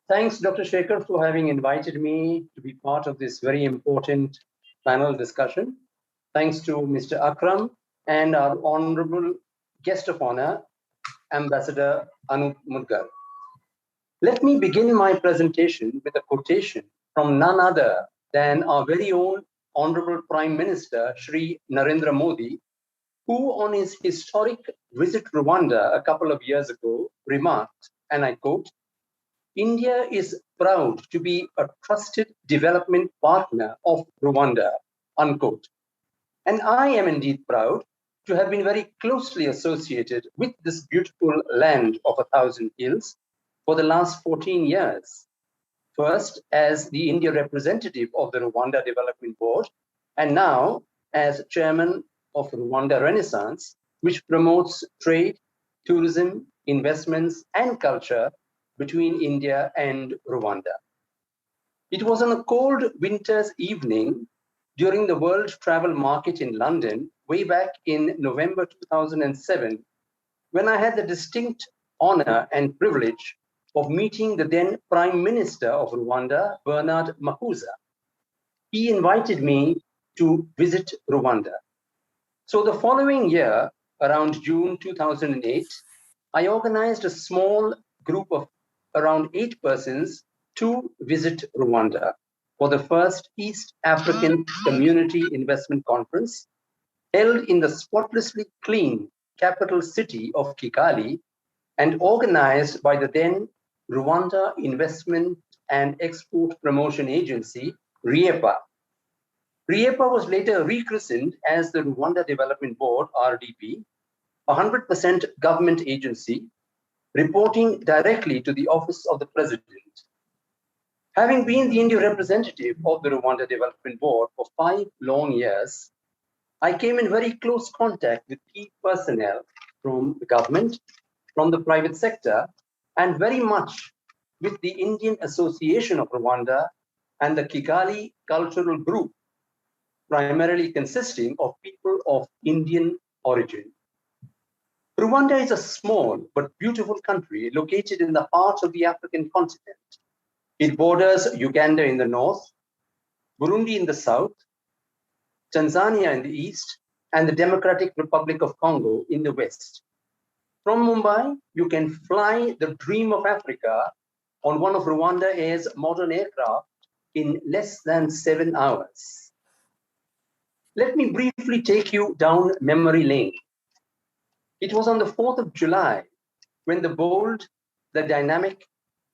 S6: Thanks, Dr. Sekhar, for having invited me to be part of this very important panel discussion. Thanks to Mr. Akram and our honorable guest of honor, Ambassador Anup Mudgal. Let me begin my presentation with a quotation from none other than our very own Honorable Prime Minister, Shri Narendra Modi, who on his historic visit to Rwanda a couple of years ago remarked, and I quote, "India is proud to be a trusted development partner of Rwanda," unquote. And I am indeed proud to have been very closely associated with this beautiful land of 1,000 hills for the last 14 years. First, as the India representative of the Rwanda Development Board, and now as chairman of Rwanda Renaissance, which promotes trade, tourism, investments, and culture between India and Rwanda. It was on a cold winter's evening during the World Travel Market in London, way back in November 2007, when I had the distinct honor and privilege of meeting the then Prime Minister of Rwanda, Bernard Makuza. He invited me to visit Rwanda. So the following year, around June 2008, I organized a small group of around 8 persons to visit Rwanda for the first East African Community Investment Conference held in the spotlessly clean capital city of Kigali and organized by the then Rwanda Investment and Export Promotion Agency, RIEPA. RIEPA was later rechristened as the Rwanda Development Board, RDB, a 100% government agency reporting directly to the Office of the President. Having been the India representative of the Rwanda Development Board for 5 long years, I came in very close contact with key personnel from the government, from the private sector, and very much with the Indian Association of Rwanda and the Kigali Cultural Group, primarily consisting of people of Indian origin. Rwanda is a small but beautiful country located in the heart of the African continent. It borders Uganda in the north, Burundi in the south, Tanzania in the east, and the Democratic Republic of Congo in the west. From Mumbai, you can fly the dream of Africa on one of Rwanda Air's modern aircraft in less than 7 hours. Let me briefly take you down memory lane. It was on the 4th of July when the bold, the dynamic,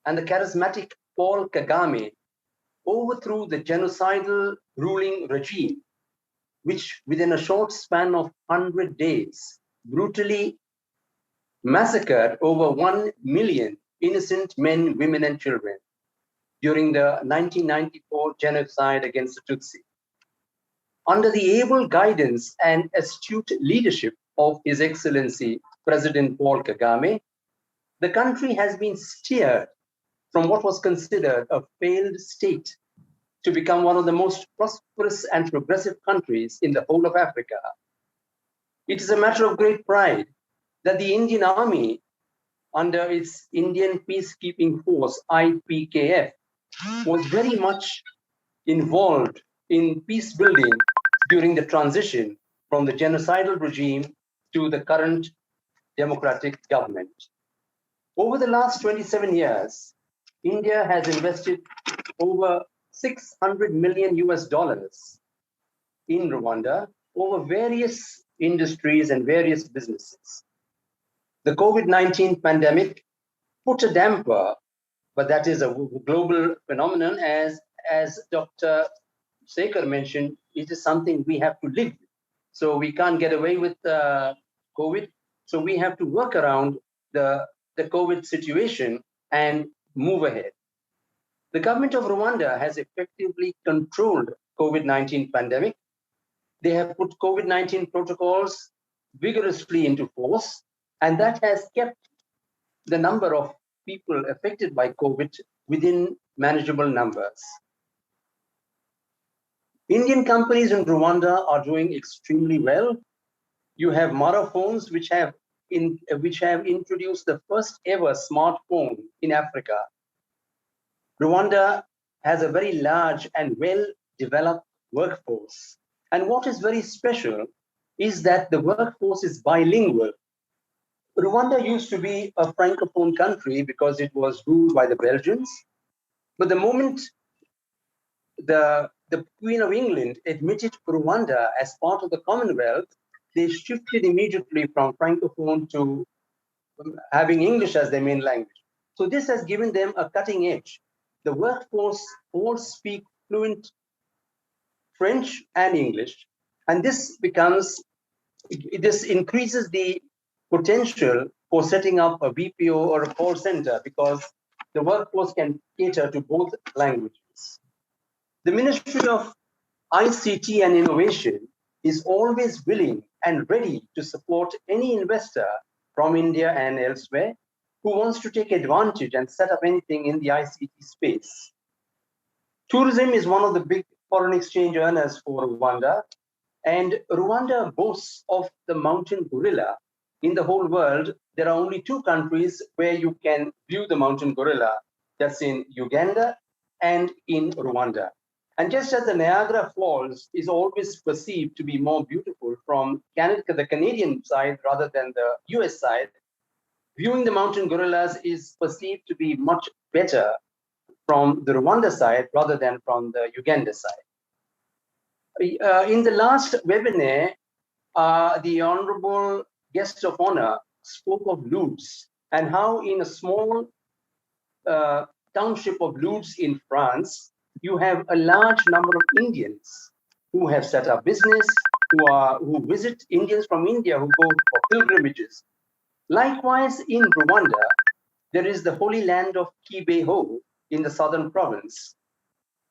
S6: and the charismatic Paul Kagame overthrew the genocidal ruling regime, which within a short span of 100 days brutally massacred over 1 million innocent men, women, and children during the 1994 genocide against the Tutsi. Under the able guidance and astute leadership of His Excellency President Paul Kagame, the country has been steered from what was considered a failed state to become one of the most prosperous and progressive countries in the whole of Africa. It is a matter of great pride that the Indian Army, under its Indian Peacekeeping Force, IPKF, was very much involved in peace building during the transition from the genocidal regime to the current democratic government. Over the last 27 years, India has invested over 600 million US dollars in Rwanda over various industries and various businesses. The COVID-19 pandemic put a damper, but that is a global phenomenon. As Dr. Sekhar mentioned, it is something we have to live with. So we can't get away with COVID. So we have to work around the COVID situation and move ahead. The government of Rwanda has effectively controlled COVID-19 pandemic. They have put COVID-19 protocols vigorously into force, and that has kept the number of people affected by COVID within manageable numbers. Indian companies in Rwanda are doing extremely well. You have Mara phones, which have introduced the first ever smartphone in Africa. Rwanda has a very large and well-developed workforce. And what is very special is that the workforce is bilingual. Rwanda used to be a francophone country because it was ruled by the Belgians. But the moment the Queen of England admitted Rwanda as part of the Commonwealth, they shifted immediately from francophone to having English as their main language. So this has given them a cutting edge. The workforce all speak fluent French and English, and this increases the potential for setting up a BPO or a call center because the workforce can cater to both languages. The Ministry of ICT and Innovation is always willing and ready to support any investor from India and elsewhere who wants to take advantage and set up anything in the ICT space. Tourism is one of the big foreign exchange earners for Rwanda, and Rwanda boasts of the mountain gorilla. In the whole world, there are only 2 countries where you can view the mountain gorilla. That's in Uganda and in Rwanda. And just as the Niagara Falls is always perceived to be more beautiful from the Canadian side rather than the US side, viewing the mountain gorillas is perceived to be much better from the Rwanda side rather than from the Uganda side. In the last webinar, the Honorable Guest of Honor spoke of Lourdes and how in a small township of Lourdes in France, you have a large number of Indians who have set up business, who visit Indians from India who go for pilgrimages. Likewise, in Rwanda, there is the Holy Land of Kibeho in the southern province.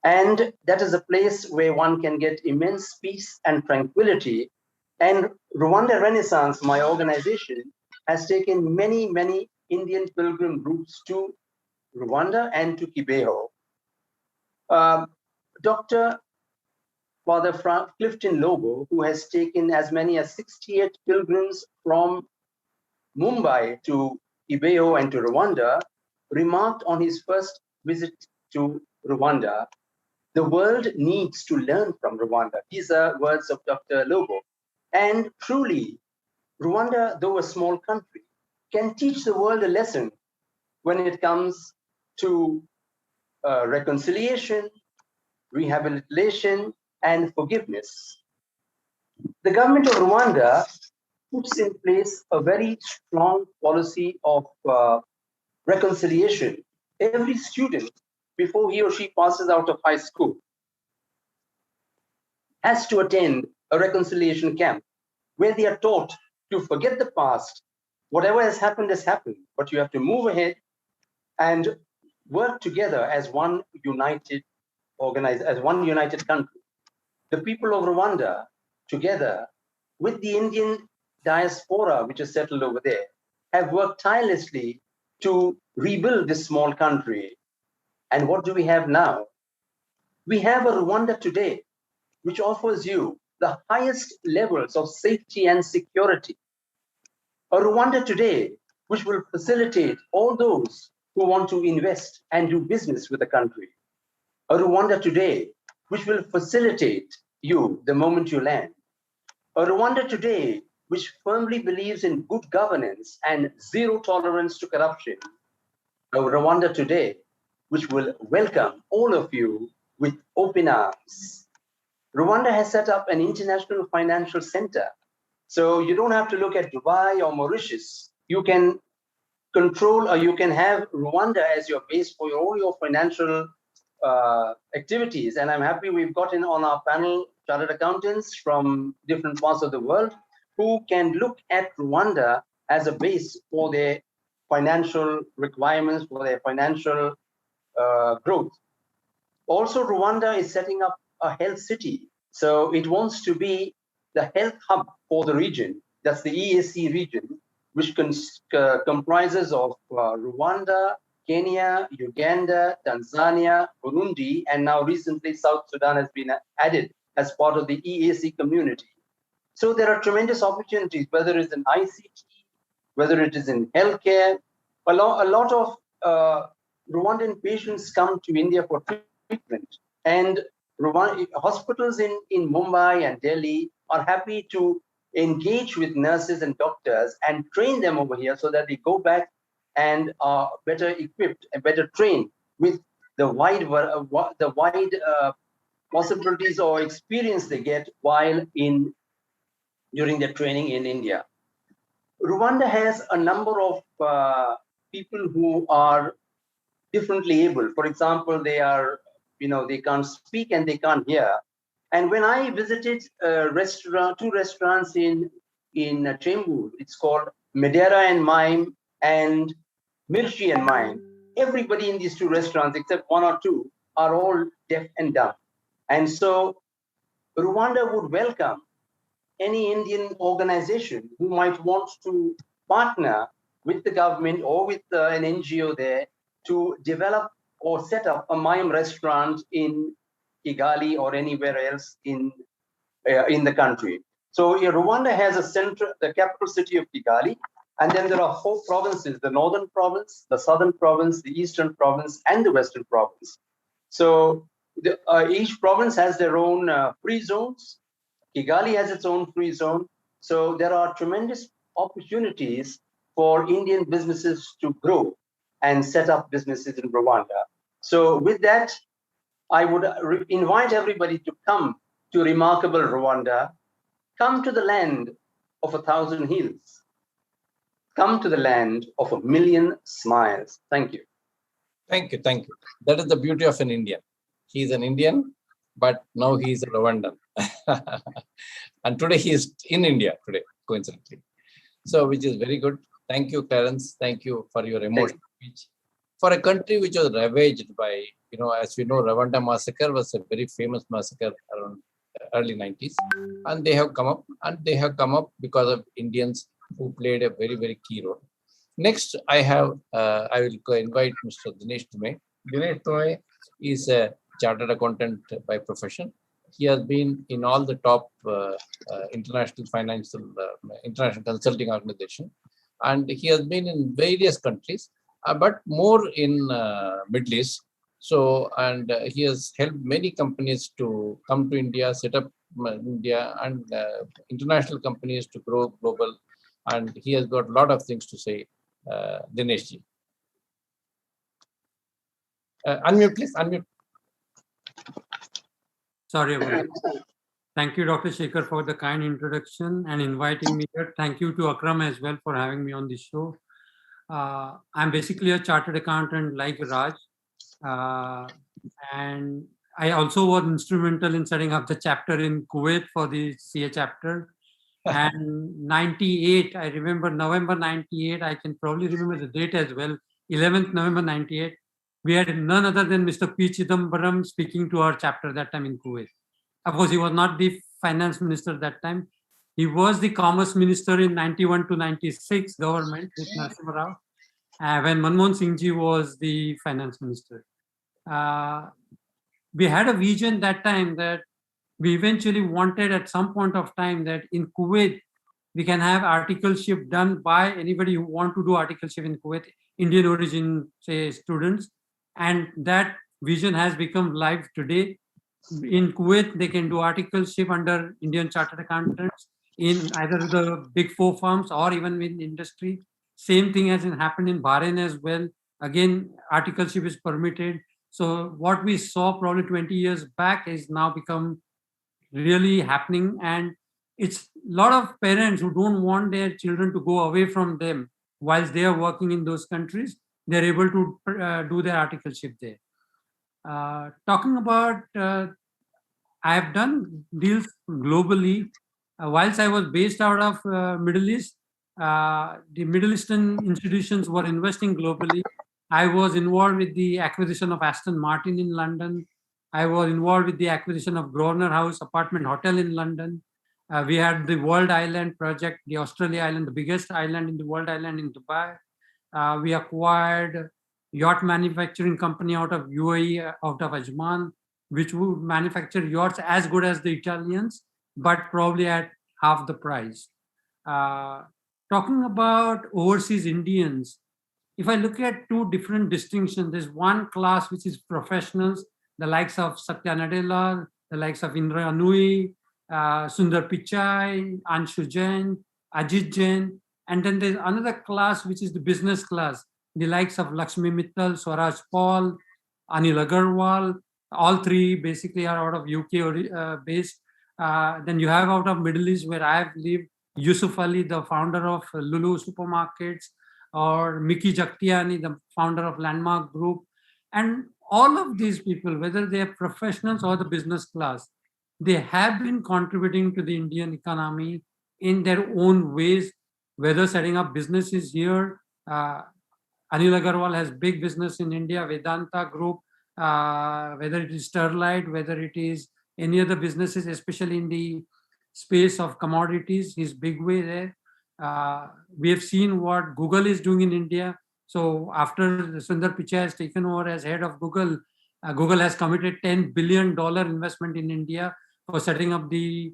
S6: And that is a place where one can get immense peace and tranquility And Rwanda Renaissance, my organization, has taken many Indian pilgrim groups to Rwanda and to Kibeho. Dr. Father Clifton Lobo, who has taken as many as 68 pilgrims from Mumbai to Kibeho and to Rwanda, remarked on his first visit to Rwanda, "The world needs to learn from Rwanda." These are words of Dr. Lobo. And truly, Rwanda, though a small country, can teach the world a lesson when it comes to reconciliation, rehabilitation, and forgiveness. The government of Rwanda puts in place a very strong policy of reconciliation. Every student, before he or she passes out of high school, has to attend a reconciliation camp where they are taught to forget the past. Whatever has happened, but you have to move ahead and work together as one united country. The people of Rwanda, together with the Indian diaspora, which is settled over there, have worked tirelessly to rebuild this small country. And what do we have now? We have a Rwanda today, which offers you the highest levels of safety and security. A Rwanda today, which will facilitate all those who want to invest and do business with the country. A Rwanda today, which will facilitate you the moment you land. A Rwanda today, which firmly believes in good governance and zero tolerance to corruption. A Rwanda today, which will welcome all of you with open arms. Rwanda has set up an international financial center. So you don't have to look at Dubai or Mauritius. You can control, or you can have Rwanda as your base for all your financial activities. And I'm happy we've gotten on our panel chartered accountants from different parts of the world who can look at Rwanda as a base for their financial requirements, for their financial growth. Also, Rwanda is setting up a health city. So it wants to be the health hub for the region. That's the EAC region, which comprises of Rwanda, Kenya, Uganda, Tanzania, Burundi, and now recently South Sudan has been added as part of the EAC community. So there are tremendous opportunities, whether it's in ICT, whether it is in healthcare. A lot of Rwandan patients come to India for treatment, and hospitals in Mumbai and Delhi are happy to engage with nurses and doctors and train them over here so that they go back and are better equipped and better trained with the wide possibilities or experience they get while during their training in India. Rwanda has a number of people who are differently able. For example, they can't speak and they can't hear. And when I visited two restaurants in Chembur, it's called Medera and Mime and Mirchi and Mime. Everybody in these two restaurants, except one or two, are all deaf and dumb. And so Rwanda would welcome any Indian organization who might want to partner with the government or with an NGO there to develop or set up a mime restaurant in Kigali or anywhere else in the country. So Rwanda has a center, the capital city of Kigali, and then there are 4 provinces: the northern province, the southern province, the eastern province, and the western province. So each province has their own free zones. Kigali has its own free zone. So there are tremendous opportunities for Indian businesses to grow and set up businesses in Rwanda. So with that, I would invite everybody to come to remarkable Rwanda. Come to the land of 1,000 hills. Come to the land of 1,000,000 smiles. Thank you.
S2: Thank you. Thank you. That is the beauty of an Indian. He's an Indian, but now he's a Rwandan. And today he is in India today, coincidentally. So, which is very good. Thank you, Clarence. Thank you for your emotional speech. For a country which was ravaged by, as we know, Rwanda massacre was a very famous massacre around the early 90s. And they have come up and they have come up because of Indians who played a very, very key role. Next, I will invite Mr. Dinesh Tumay. Dinesh Tumay is a chartered accountant by profession. He has been in all the top international international consulting organization, and he has been in various countries, but more in Middle East. So, and he has helped many companies to come to India, set up India, and international companies to grow global. And he has got a lot of things to say. Dinesh ji. Unmute, please. Unmute.
S7: Sorry about that. Thank you, Dr. Sekhar, for the kind introduction and inviting me here. Thank you to Akram as well for having me on this show. I'm basically a chartered accountant like Raj. And I also was instrumental in setting up the chapter in Kuwait for the CA chapter. And 98, I remember November 98, I can probably remember the date as well, 11th November 98. We had none other than Mr. P. Chidambaram speaking to our chapter that time in Kuwait. Of course, he was not the finance minister that time. He was the commerce minister in 91 to 96 government with Narasimha Rao, when Manmohan Singh ji was the finance minister. We had a vision that time that we eventually wanted at some point of time that in Kuwait, we can have articleship done by anybody who want to do articleship in Kuwait, Indian origin, say, students. And that vision has become live today. In Kuwait, they can do articleship under Indian Chartered Accountants in either the big four firms or even in industry. Same thing has happened in Bahrain as well. Again, articleship is permitted. So what we saw probably 20 years back is now become really happening, and it's a lot of parents who don't want their children to go away from them whilst they are working in those countries. They're able to do their articleship there. Talking about, I have done deals globally. Whilst I was based out of Middle East, the Middle Eastern institutions were investing globally. I was involved with the acquisition of Aston Martin in London. I was involved with the acquisition of Grosvenor House Apartment Hotel in London. We had the World Island project, the Australia Island, the biggest island in the World Island in Dubai. We acquired yacht manufacturing company out of UAE, out of Ajman, which would manufacture yachts as good as the Italians, but probably at half the price. Talking about overseas Indians, if I look at two different distinctions, there's one class which is professionals, the likes of Satya Nadella, the likes of Indra Anui, Sundar Pichai, Anshu Jain, Ajit Jain. And then there's another class which is the business class, the likes of Lakshmi Mittal, Swaraj Paul, Anil Agarwal. All three basically are out of UK based. Then you have out of Middle East where I have lived, Yusuf Ali, the founder of Lulu Supermarkets, or Miki Jaktiani, the founder of Landmark Group. And all of these people, whether they are professionals or the business class, they have been contributing to the Indian economy in their own ways, whether setting up businesses here. Anil Agarwal has big business in India, Vedanta Group, whether it is Sterlite, whether it is any other businesses, especially in the space of commodities, his big way there. We have seen what Google is doing in India. So after Sundar Pichai has taken over as head of Google, Google has committed $10 billion investment in India for setting up the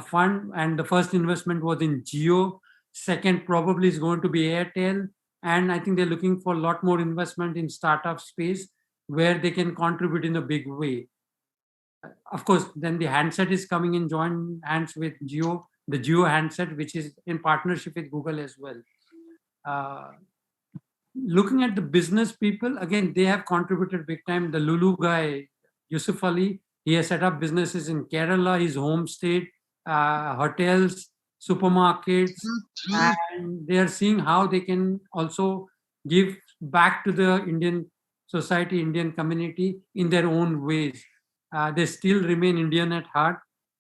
S7: fund. And the first investment was in Jio. Second probably is going to be Airtel. And I think they're looking for a lot more investment in startup space where they can contribute in a big way. Of course, then the handset is coming in joint hands with Jio, the Jio handset, which is in partnership with Google as well. Looking at the business people, again, they have contributed big time. The Lulu guy, Yusuf Ali, he has set up businesses in Kerala, his home state, hotels, supermarkets, and they are seeing how they can also give back to the Indian society, Indian community in their own ways. They still remain Indian at heart.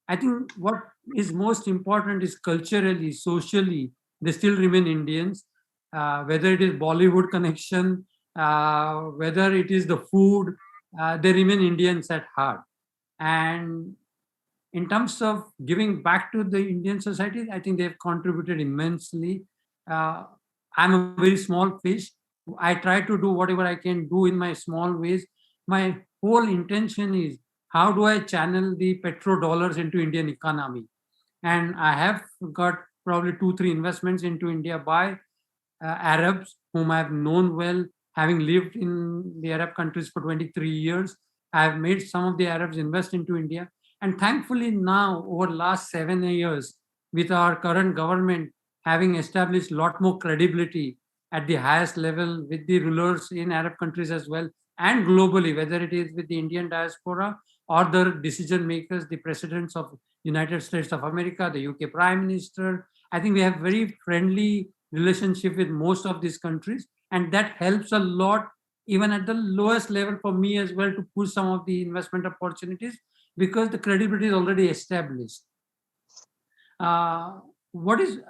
S7: I think what is most important is culturally, socially, they still remain Indians. Whether it is Bollywood connection, whether it is the food, they remain Indians at heart. And in terms of giving back to the Indian society, I think they've contributed immensely. I'm a very small fish. I try to do whatever I can do in my small ways. My whole intention is, how do I channel the petrodollars into Indian economy? And I have got probably 2-3 investments into India by Arabs whom I have known well, having lived in the Arab countries for 23 years. I have made some of the Arabs invest into India. And thankfully now, over the last 7 years, with our current government having established a lot more credibility at the highest level with the rulers in Arab countries as well, and globally, whether it is with the Indian diaspora or the decision makers, the presidents of United States of America, the UK Prime Minister. I think we have very friendly relationship with most of these countries, and that helps a lot even at the lowest level for me as well to push some of the investment opportunities, because the credibility is already established. What is,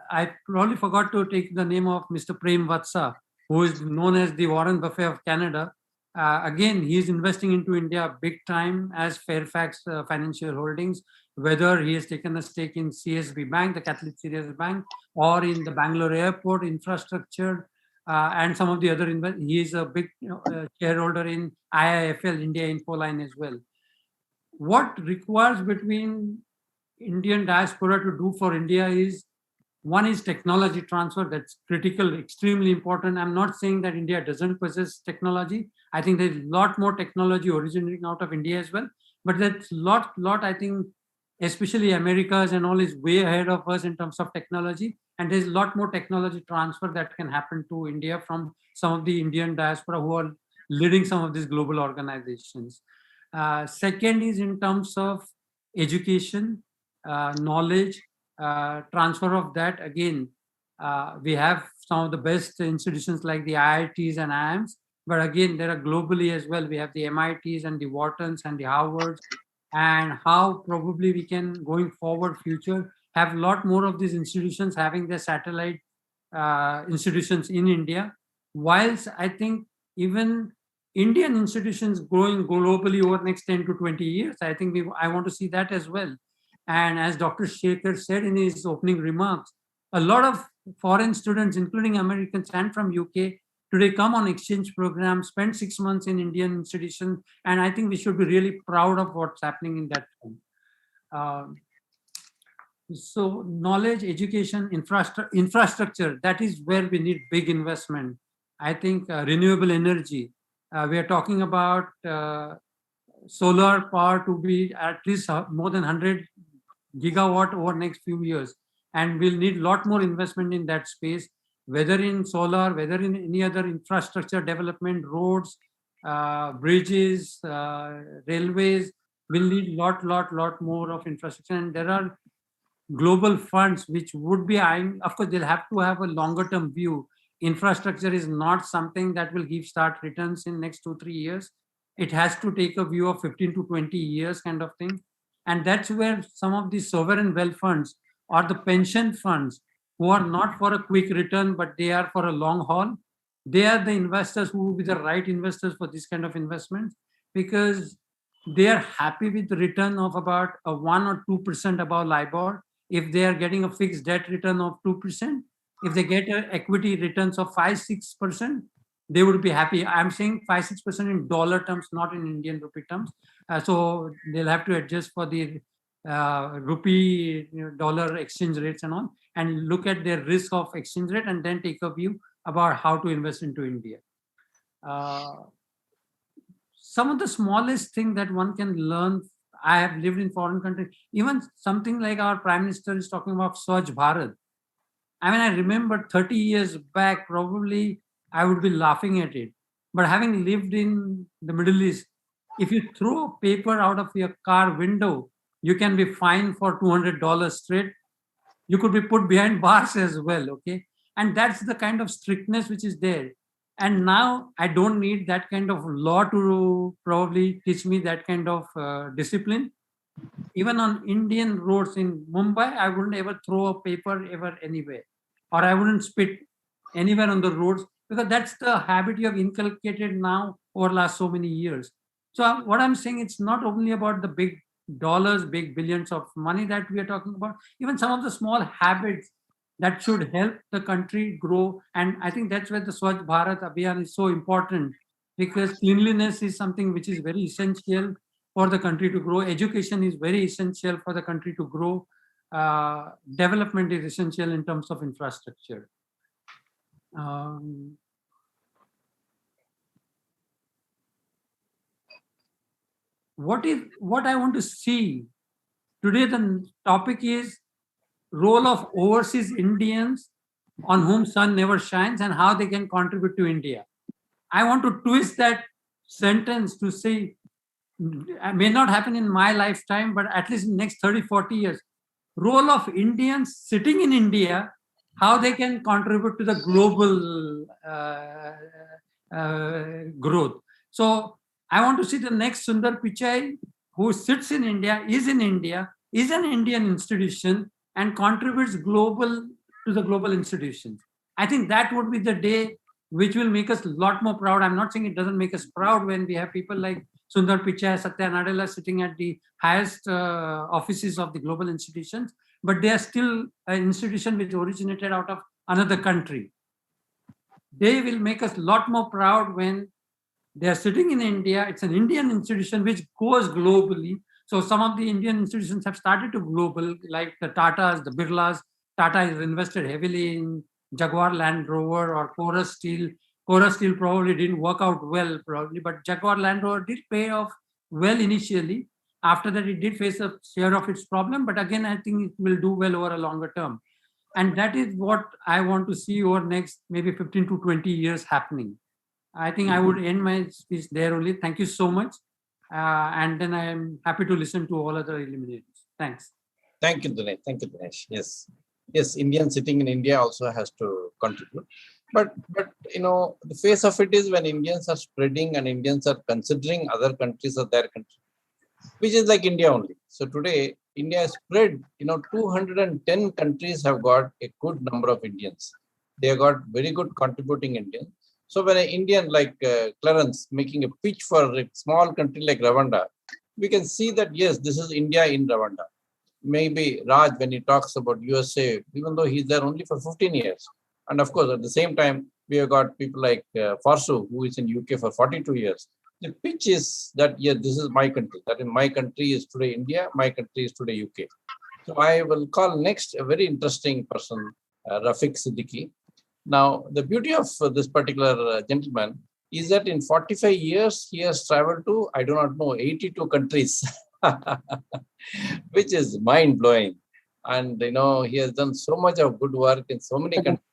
S7: I probably forgot to take the name of Mr. Prem Vatsa, who is known as the Warren Buffett of Canada. Again, he is investing into India big time as Fairfax Financial Holdings, whether he has taken a stake in CSB Bank, the Catholic Syrian Bank, or in the Bangalore Airport infrastructure, and some of the other, he is a big shareholder in IIFL, India Infoline as well. What requires between Indian diaspora to do for India is, one is technology transfer. That's critical, extremely important. I'm not saying that India doesn't possess technology. I think there's a lot more technology originating out of India as well. But that's lot, I think, especially Americas and all, is way ahead of us in terms of technology. And there's a lot more technology transfer that can happen to India from some of the Indian diaspora who are leading some of these global organizations. Second is in terms of education, knowledge, transfer of that. Again, we have some of the best institutions like the IITs and IIMs, but again, there are globally as well. We have the MITs and the Whartons and the Harvards, and how probably we can, going forward future, have a lot more of these institutions having their satellite institutions in India. Whilst I think even Indian institutions growing globally over the next 10 to 20 years, I think I want to see that as well. And as Dr. Sekhar said in his opening remarks, a lot of foreign students, including Americans and from UK, today come on exchange programs, spend 6 months in Indian institutions, and I think we should be really proud of what's happening in that form. So knowledge, education, infrastructure, that is where we need big investment. I think renewable energy, we are talking about solar power to be at least more than 100 gigawatt over next few years, and we'll need a lot more investment in that space, whether in solar, whether in any other infrastructure development, roads, bridges, railways. We'll need lot more of infrastructure, and there are global funds which would be eyeing. Of course, they'll have to have a longer term view. Infrastructure is not something that will give start returns in next 2-3 years. It has to take a view of 15 to 20 years kind of thing. And that's where some of the sovereign wealth funds or the pension funds, who are not for a quick return, but they are for a long haul, they are the investors who will be the right investors for this kind of investments, because they are happy with the return of about a 1 or 2% above LIBOR. If they are getting a fixed debt return of 2%, if they get equity returns of 5-6%, they would be happy. I'm saying 5-6% in dollar terms, not in Indian rupee terms. So they'll have to adjust for the rupee dollar exchange rates and all, and look at their risk of exchange rate, and then take a view about how to invest into India. Some of the smallest thing that one can learn, I have lived in foreign countries, even something like our Prime Minister is talking about Swachh Bharat. I mean, I remember 30 years back, probably I would be laughing at it. But having lived in the Middle East, if you throw a paper out of your car window, you can be fined for $200 straight. You could be put behind bars as well, okay? And that's the kind of strictness which is there. And now I don't need that kind of law to probably teach me that kind of discipline. Even on Indian roads in Mumbai, I wouldn't ever throw a paper ever anywhere, or I wouldn't spit anywhere on the roads, because that's the habit you have inculcated now over last so many years. So what I'm saying, it's not only about the big dollars, big billions of money that we are talking about, even some of the small habits that should help the country grow. And I think that's where the Swachh Bharat Abhiyan is so important, because cleanliness is something which is very essential for the country to grow. Education is very essential for the country to grow. Development is essential in terms of infrastructure. What I want to see today, the topic is role of overseas Indians on whom sun never shines and how they can contribute to India. I want to twist that sentence to say, it may not happen in my lifetime, but at least in the next 30, 40 years, role of Indians sitting in India, how they can contribute to the global growth. So I want to see the next Sundar Pichai, who sits in India, is an Indian institution, and contributes to the global institutions. I think that would be the day which will make us a lot more proud. I'm not saying it doesn't make us proud when we have people like Sundar Pichai, Satya Nadella sitting at the highest offices of the global institutions, but they are still an institution which originated out of another country. They will make us a lot more proud when they are sitting in India. It's an Indian institution which goes globally. So some of the Indian institutions have started to global, like the Tatas, the Birlas. Tata has invested heavily in Jaguar Land Rover or Chorus Steel. Chorus Steel probably didn't work out well, but Jaguar Land Rover did pay off well initially. After that, it did face a share of its problem, but again, I think it will do well over a longer term. And that is what I want to see over next maybe 15 to 20 years happening. I think I would end my speech there only. Thank you so much. And then I am happy to listen to all other illuminators. Thanks.
S2: Thank you, Dinesh. Thank you, Dinesh. Yes, Indians sitting in India also has to contribute. But the face of it is when Indians are spreading and Indians are considering other countries as their country, which is like India only. So today, India is spread, 210 countries have got a good number of Indians. They have got very good contributing Indians. So when an Indian like Clarence making a pitch for a small country like Rwanda, we can see that, yes, this is India in Rwanda. Maybe Raj, when he talks about USA, even though he's there only for 15 years. And of course, at the same time, we have got people like Farsu, who is in UK for 42 years. The pitch is that, yes, this is my country. That in my country is today India, my country is today UK. So I will call next a very interesting person, Rafik Siddiki. Now, the beauty of this particular gentleman is that in 45 years, he has traveled to, I do not know, 82 countries, which is mind-blowing. And, he has done so much of good work in so many countries.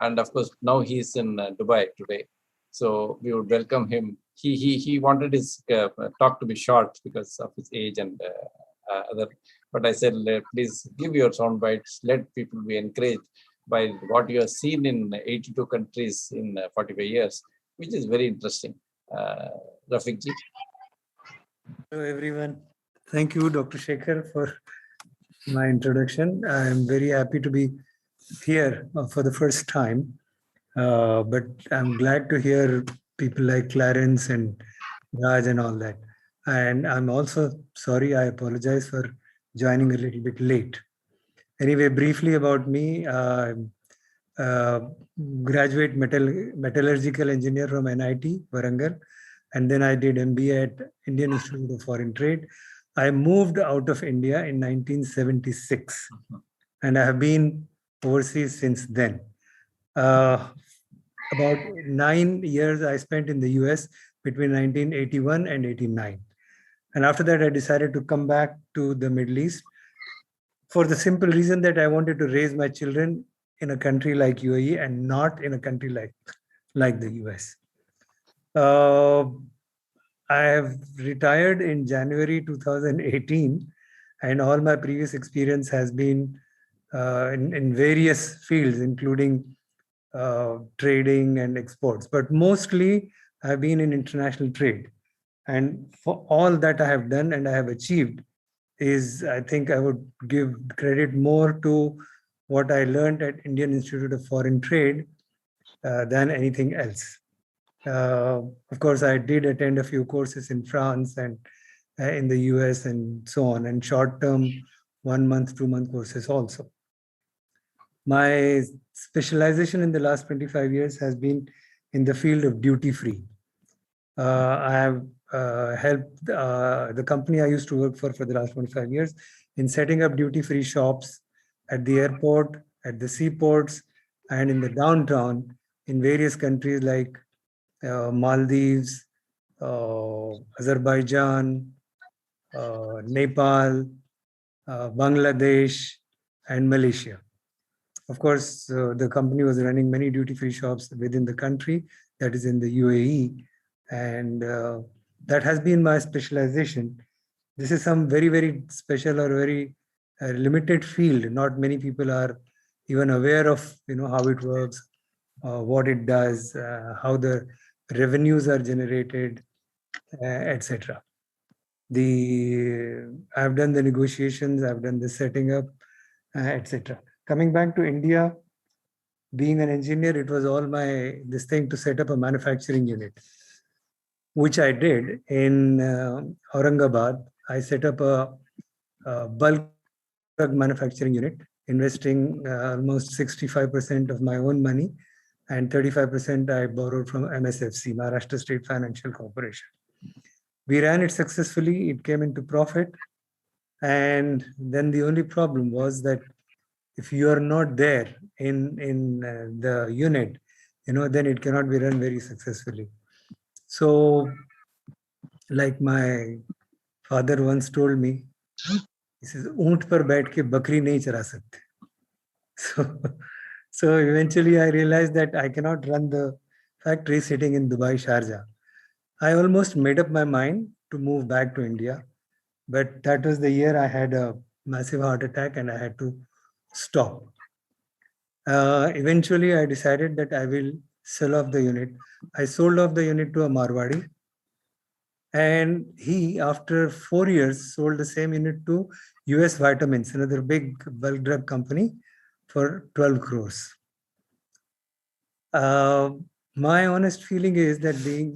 S2: And of course, now he's in Dubai today. So we would welcome him. He wanted his talk to be short because of his age and other. But I said, please give your sound bites. Let people be encouraged by what you have seen in 82 countries in 45 years, which is very interesting. Rafik ji.
S8: Hello, everyone. Thank you, Dr. Sekhar, for my introduction. I am very happy to be here for the first time, but I'm glad to hear people like Clarence and Raj and all that. And I'm also sorry, I apologize for joining a little bit late. Anyway, briefly about me, graduate metallurgical engineer from NIT, Warangal, and then I did MBA at Indian Institute of Foreign Trade. I moved out of India in 1976, and I have been overseas since then. About 9 years I spent in the US between 1981 and 89. And after that, I decided to come back to the Middle East for the simple reason that I wanted to raise my children in a country like UAE and not in a country like the US. I have retired in January 2018, and all my previous experience has been in various fields, including trading and exports, but mostly I've been in international trade. And for all that I have done and I have achieved is, I think I would give credit more to what I learned at Indian Institute of Foreign Trade than anything else. Of course, I did attend a few courses in France and in the US and so on, and short-term 1 month, 2 month courses also. My specialization in the last 25 years has been in the field of duty-free. I have helped the company I used to work for the last 25 years in setting up duty-free shops at the airport, at the seaports, and in the downtown in various countries like Maldives, Azerbaijan, Nepal, Bangladesh, and Malaysia. Of course, the company was running many duty-free shops within the country, that is in the UAE, and that has been my specialization. This is some very, very special or very limited field. Not many people are even aware of how it works, what it does, how the revenues are generated, etc. I've done the negotiations, I've done the setting up, etc. Coming back to India, being an engineer, it was all this thing to set up a manufacturing unit, which I did in Aurangabad. I set up a bulk drug manufacturing unit, investing almost 65% of my own money, and 35% I borrowed from MSFC, Maharashtra State Financial Corporation. We ran it successfully. It came into profit. And then the only problem was that if you are not there in the unit, then it cannot be run very successfully. So, like my father once told me, he says, "Oont par baith ke bakri nahi chara sakte." So eventually I realized that I cannot run the factory sitting in Dubai, Sharjah. I almost made up my mind to move back to India, but that was the year I had a massive heart attack and I had to stop. Eventually, I decided that I will sell off the unit. I sold off the unit to a Marwadi, and he, after 4 years, sold the same unit to US Vitamins, another big bulk drug company, for 12 crores. My honest feeling is that being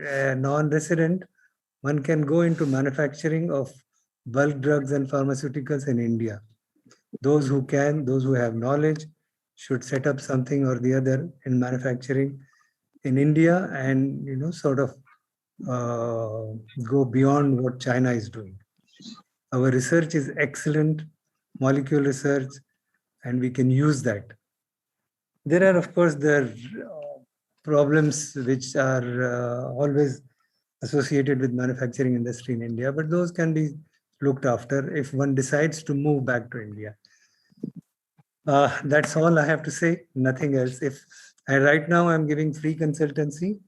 S8: a non-resident, one can go into manufacturing of bulk drugs and pharmaceuticals in India. Those who can, those who have knowledge, should set up something or the other in manufacturing in India and sort of go beyond what China is doing. Our research is excellent, molecule research, and we can use that. There are, of course, the problems which are always associated with manufacturing industry in India, but those can be looked after if one decides to move back to India. That's all I have to say, nothing else. Right now I'm giving free consultancy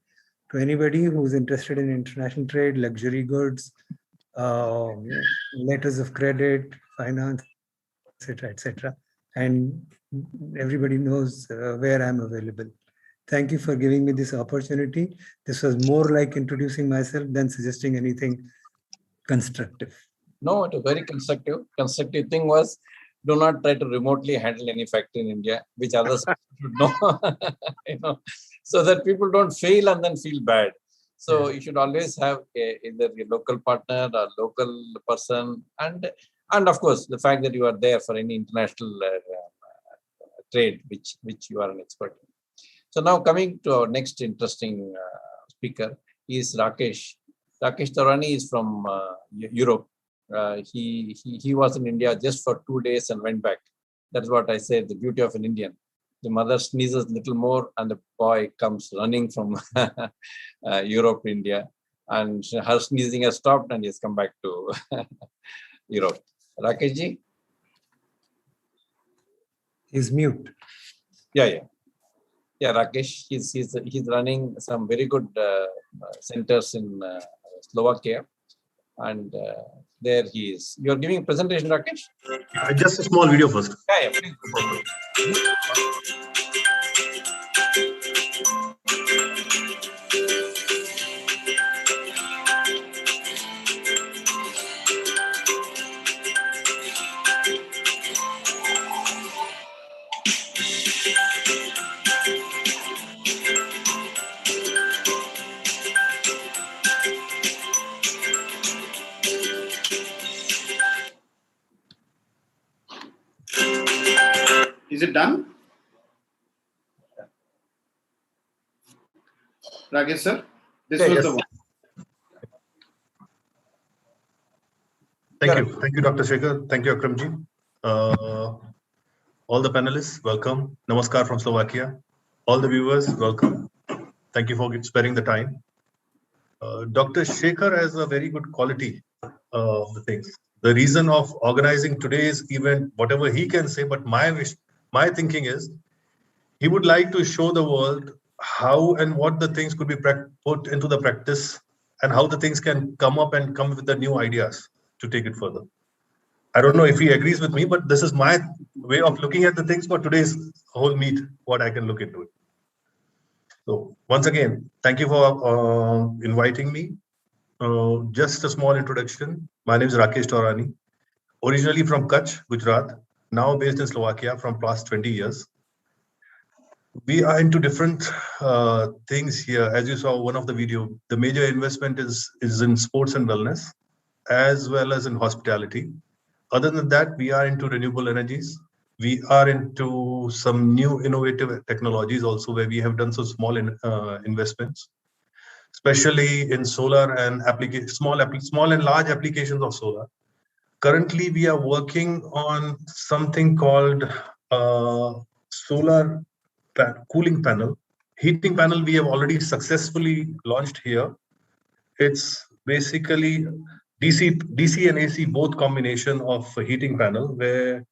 S8: to anybody who's interested in international trade, luxury goods, letters of credit, finance, etc., etc. And everybody knows where I'm available. Thank you for giving me this opportunity. This was more like introducing myself than suggesting anything constructive.
S2: No, it was very constructive. Constructive thing was, do not try to remotely handle any factory in India, which others should know, so that people don't fail and then feel bad. So you should always have either a local partner or local person, and of course the fact that you are there for any international trade, which you are an expert in. So now coming to our next interesting speaker is Rakesh. Rakesh Tarani is from Europe. He was in India just for 2 days and went back. That's what I said, the beauty of an Indian. The mother sneezes a little more and the boy comes running from Europe, India. And her sneezing has stopped and he has come back to Europe. Rakesh ji?
S8: He's mute.
S2: Yeah, Rakesh, he's running some very good centers in Slovakia. And there he is. You're giving a presentation, Rakesh?
S9: Just a small video first.
S2: Yeah, please.
S1: Is it done? Rakesh sir, this was the one.
S9: Thank you, Dr. Sekhar. Thank you, Akramji. All the panelists, welcome. Namaskar from Slovakia. All the viewers, welcome. Thank you for sparing the time. Dr. Sekhar has a very good quality of the things. The reason of organizing today's event, whatever he can say, but my thinking is, he would like to show the world how and what the things could be put into the practice and how the things can come up and come with the new ideas to take it further. I don't know if he agrees with me, but this is my way of looking at the things for today's whole meet, what I can look into it. So once again, thank you for inviting me. Just a small introduction. My name is Rakesh Taurani, originally from Kutch, Gujarat, now based in Slovakia from past 20 years. We are into different things here. As you saw one of the video, the major investment is in sports and wellness, as well as in hospitality. Other than that, we are into renewable energies. We are into some new innovative technologies also, where we have done some small investments, especially in solar and small and large applications of solar. Currently, we are working on something called solar cooling panel. Heating panel we have already successfully launched here. It's basically DC and AC both combination of a heating panel, where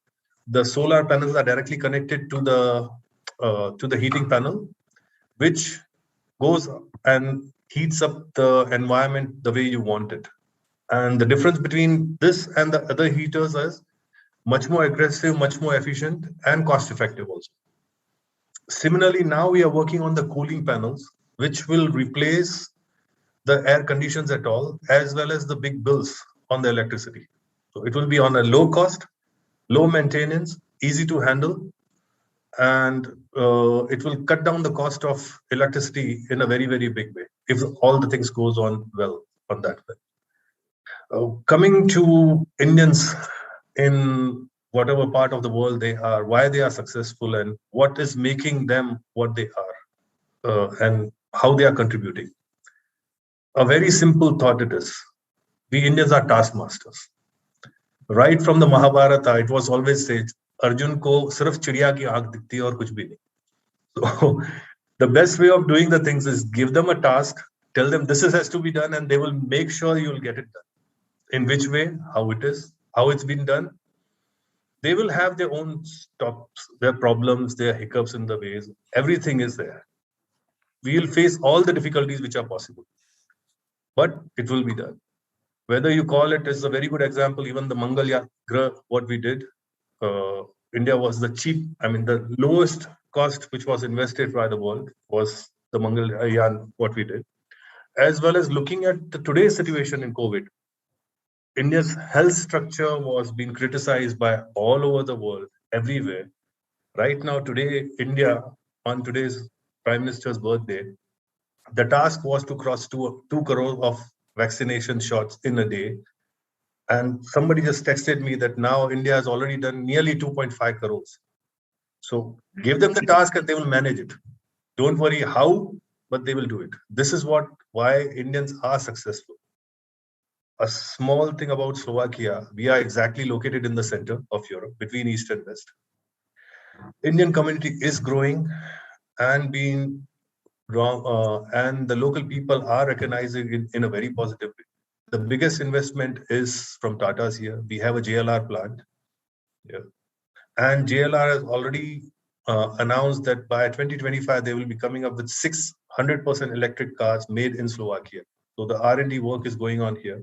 S9: the solar panels are directly connected to the heating panel, which goes and heats up the environment the way you want it. And the difference between this and the other heaters is much more aggressive, much more efficient, and cost effective also. Similarly, now we are working on the cooling panels, which will replace the air conditions at all, as well as the big bills on the electricity. So it will be on a low cost, low maintenance, easy to handle, and it will cut down the cost of electricity in a very, very big way if all the things goes on well on that way. Coming to Indians in whatever part of the world they are, why they are successful, and what is making them what they are, and how they are contributing. A very simple thought it is. We Indians are taskmasters. Right from the Mahabharata, it was always said, Arjun ko sirf chidiya ki aankh dikhti hai aur kuch bhi nahi. So the best way of doing the things is give them a task, tell them this has to be done, and they will make sure you will get it done. In which way, how it is, how it's been done. They will have their own stops, their problems, their hiccups in the ways. Everything is there. We will face all the difficulties which are possible, but it will be done. Whether you call it is a very good example, even the Mangal Yatra, what we did, India was the lowest cost which was invested by the world was the Mangal Yan, what we did. As well as looking at today's situation in COVID, India's health structure was being criticized by all over the world, everywhere. Right now, today, India, on today's Prime Minister's birthday, the task was to cross 2 crore of vaccination shots in a day. And somebody just texted me that now India has already done nearly 2.5 crores. So give them the task and they will manage it. Don't worry how, but they will do it. This is why Indians are successful. A small thing about Slovakia, we are exactly located in the center of Europe, between East and West. Indian community is growing and being and the local people are recognizing it in a very positive way. The biggest investment is from Tata's here. We have a JLR plant here. And JLR has already announced that by 2025, they will be coming up with 600% electric cars made in Slovakia. So the R&D work is going on here.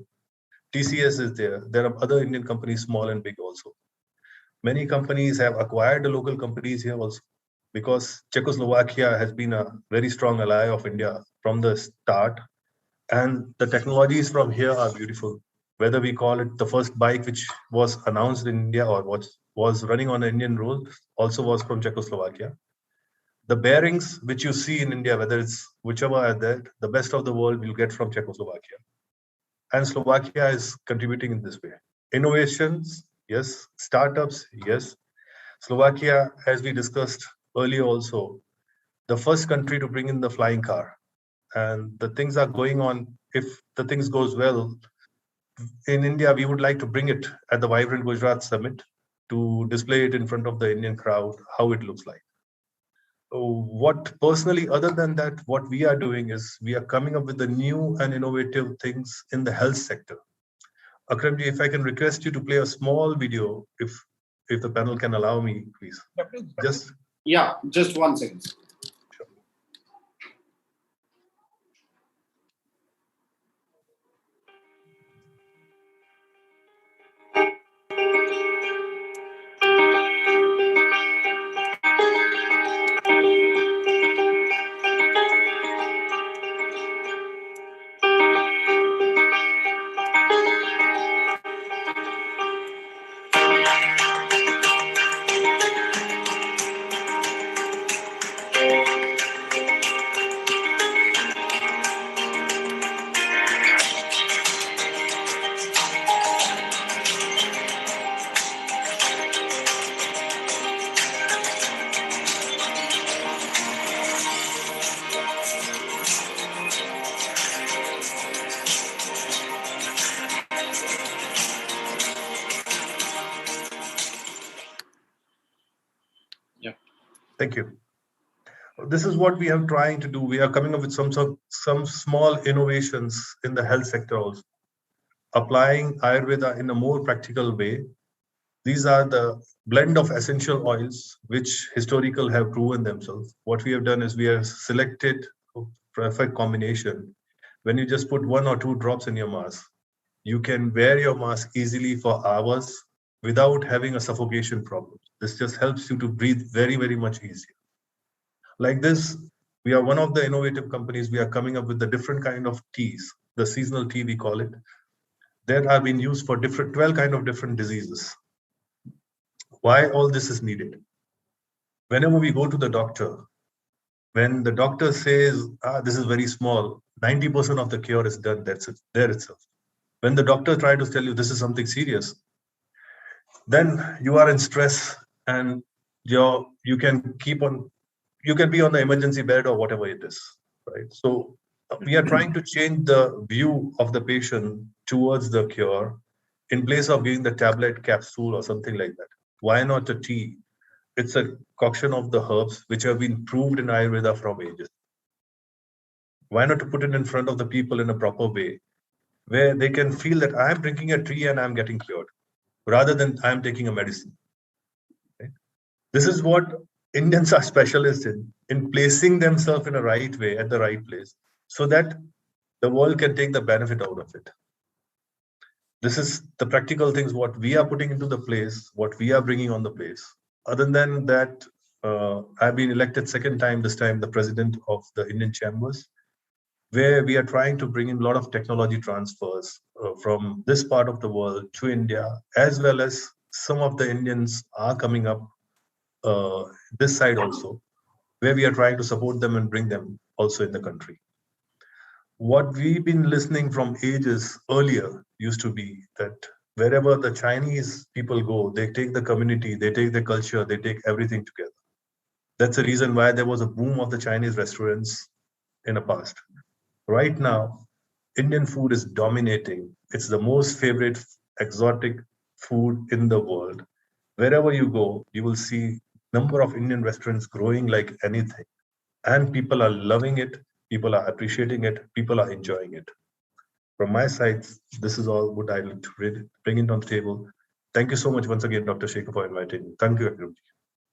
S9: TCS is there. There are other Indian companies, small and big also. Many companies have acquired the local companies here also, because Czechoslovakia has been a very strong ally of India from the start. And the technologies from here are beautiful. Whether we call it the first bike which was announced in India or was running on an Indian road, also was from Czechoslovakia. The bearings which you see in India, whether it's whichever are there, the best of the world will get from Czechoslovakia. And Slovakia is contributing in this way. Innovations, yes. Startups, yes. Slovakia, as we discussed earlier also, the first country to bring in the flying car. And the things are going on. If the things goes well, in India, we would like to bring it at the Vibrant Gujarat Summit to display it in front of the Indian crowd, how it looks like. What personally, other than that, what we are doing is we are coming up with the new and innovative things in the health sector. Akramji, if I can request you to play a small video, if the panel can allow me, please.
S1: Just 1 second.
S9: Thank you. This is what we are trying to do. We are coming up with some small innovations in the health sector also, applying Ayurveda in a more practical way. These are the blend of essential oils which historical have proven themselves. What we have done is we have selected a perfect combination. When you just put 1 or 2 drops in your mask, you can wear your mask easily for hours without having a suffocation problem. This just helps you to breathe very, very much easier. Like this, we are one of the innovative companies. We are coming up with the different kind of teas, the seasonal tea we call it, that have been used for 12 kind of different diseases. Why all this is needed? Whenever we go to the doctor, when the doctor says, this is very small, 90% of the cure is done, that's it, there itself. When the doctor tries to tell you this is something serious, then you are in stress and you can be on the emergency bed or whatever it is, right? So we are trying to change the view of the patient towards the cure in place of giving the tablet, capsule or something like that. Why not a tea? It's a concoction of the herbs which have been proved in Ayurveda from ages. Why not to put it in front of the people in a proper way where they can feel that I'm drinking a tea and I'm getting cured rather than I'm taking a medicine. Right? This is what Indians are specialists in placing themselves in a right way at the right place so that the world can take the benefit out of it. This is the practical things what we are putting into the place, what we are bringing on the place. Other than that, I've been elected second time, this time the president of the Indian Chambers, where we are trying to bring in a lot of technology transfers from this part of the world to India, as well as some of the Indians are coming up this side also, where we are trying to support them and bring them also in the country. What we've been listening from ages earlier used to be that wherever the Chinese people go, they take the community, they take the culture, they take everything together. That's the reason why there was a boom of the Chinese restaurants in the past. Right now, Indian food is dominating. It's the most favorite exotic food in the world. Wherever you go, you will see number of Indian restaurants growing like anything. And people are loving it. People are appreciating it. People are enjoying it. From my side, this is all what I like to bring it on the table. Thank you so much once again, Dr. Sekhar, for inviting me. Thank you, Akram.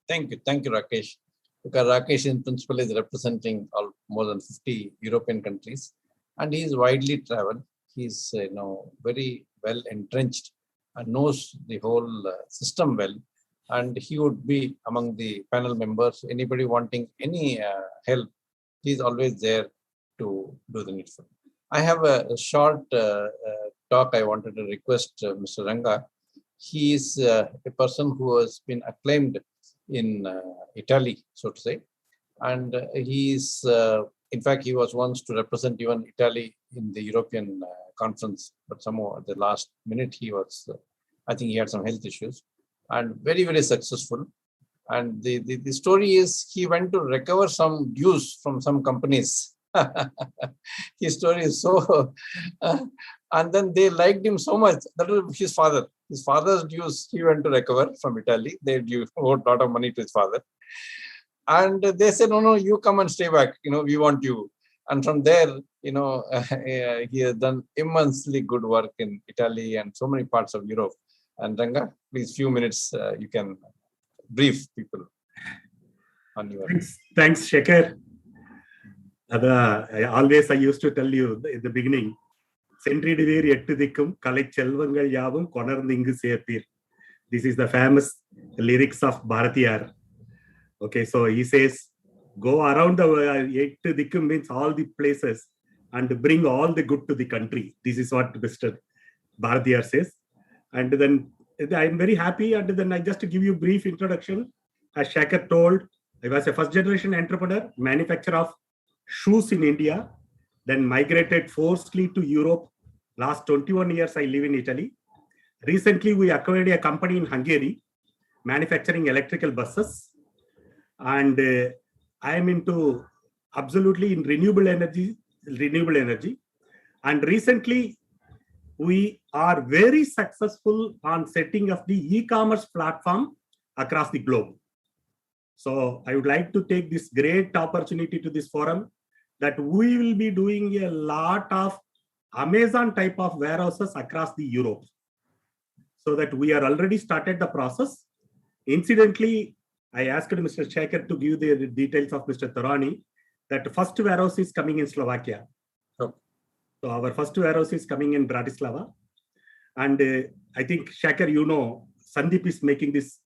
S2: Thank you, Rakesh. Because Rakesh in principle is representing more than 50 European countries, and he is widely traveled. He is very well entrenched and knows the whole system well. And he would be among the panel members. Anybody wanting any help, he is always there to do the needful. I have a short talk I wanted to request Mr. Ranga. He is a person who has been acclaimed in Italy, so to say. And he is, in fact, he was once to represent even Italy in the European conference, but somehow at the last minute he was, I think he had some health issues, and very, very successful. And the story is he went to recover some dues from some companies. His story is so, and then they liked him so much. That was his father. His father's dues he went to recover from Italy. They owed a lot of money to his father. And they said, no, you come and stay back. We want you. And from there, he has done immensely good work in Italy and so many parts of Europe. And Ranga, please, few minutes, you can brief people on your.
S10: Thanks, Shekhar. I used to tell you in the beginning, this is the famous lyrics of Bharatiyar. Okay, so he says, go around the Ettu means all the places and bring all the good to the country. This is what Mr. Bharatiyar says. And then I'm very happy. And then I just give you a brief introduction. As Shekhar told, I was a first generation entrepreneur, manufacturer of shoes in India, then migrated forcibly to Europe. Last 21 years, I live in Italy. Recently, we acquired a company in Hungary, manufacturing electrical buses. And I am into absolutely in renewable energy. And recently, we are very successful on setting up the e-commerce platform across the globe. So I would like to take this great opportunity to this forum that we will be doing a lot of Amazon type of warehouses across the Europe. So that we are already started the process. Incidentally, I asked Mr. Shekhar to give the details of Mr. Tarani that first warehouse is coming in Slovakia.
S2: Oh.
S10: So our first warehouse is coming in Bratislava. And I think Shekhar, Sandeep is making these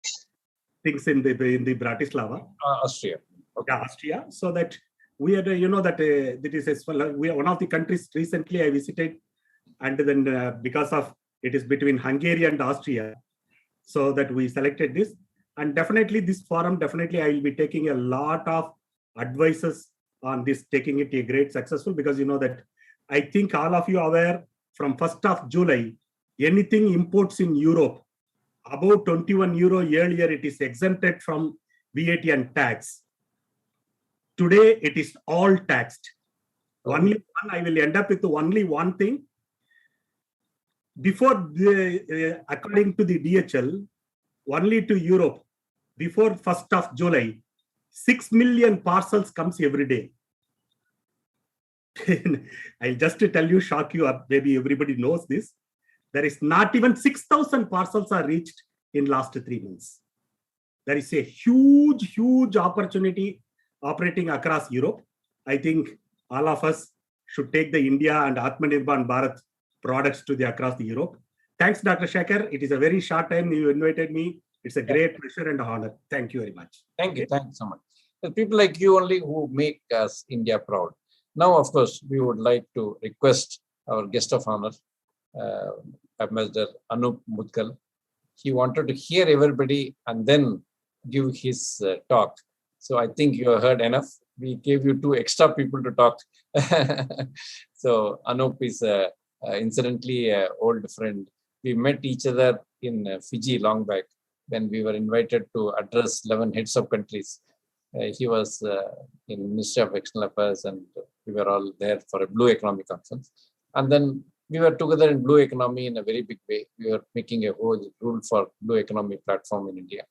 S10: things in the Bratislava.
S2: Austria.
S10: Okay. Yeah, Austria. So that we are, that is as well. We are one of the countries recently I visited, and then because of it is between Hungary and Austria, so that we selected this. And definitely this forum, definitely I will be taking a lot of advices on this, taking it a great successful, because that I think all of you are aware from 1st of July, anything imports in Europe above 21 euro earlier, it is exempted from VAT and tax. Today, it is all taxed. Only one, I will end up with only one thing. Before, according to the DHL, only to Europe, before 1st of July, 6 million parcels comes every day. I'll just tell you, shock you up, maybe everybody knows this. There is not even 6,000 parcels are reached in last 3 months. There is a huge opportunity operating across Europe. I think all of us should take the India and Atmanirbhar Bharat products to the across the Europe. Thanks, Dr. Shekhar. It is a very short time you invited me. It's a great pleasure and honor. Thank you very much.
S2: Thank you. Thank you so much. There's people like you only who make us India proud. Now, of course, we would like to request our guest of honor, Ambassador Anup Mudgal. He wanted to hear everybody and then give his talk. So I think you have heard enough. We gave you 2 extra people to talk. So Anup is incidentally an old friend. We met each other in Fiji long back when we were invited to address 11 heads of countries. He was in Ministry of External Affairs, and we were all there for a Blue Economy Conference. And then we were together in Blue Economy in a very big way. We were making a whole rule for Blue Economy platform in India.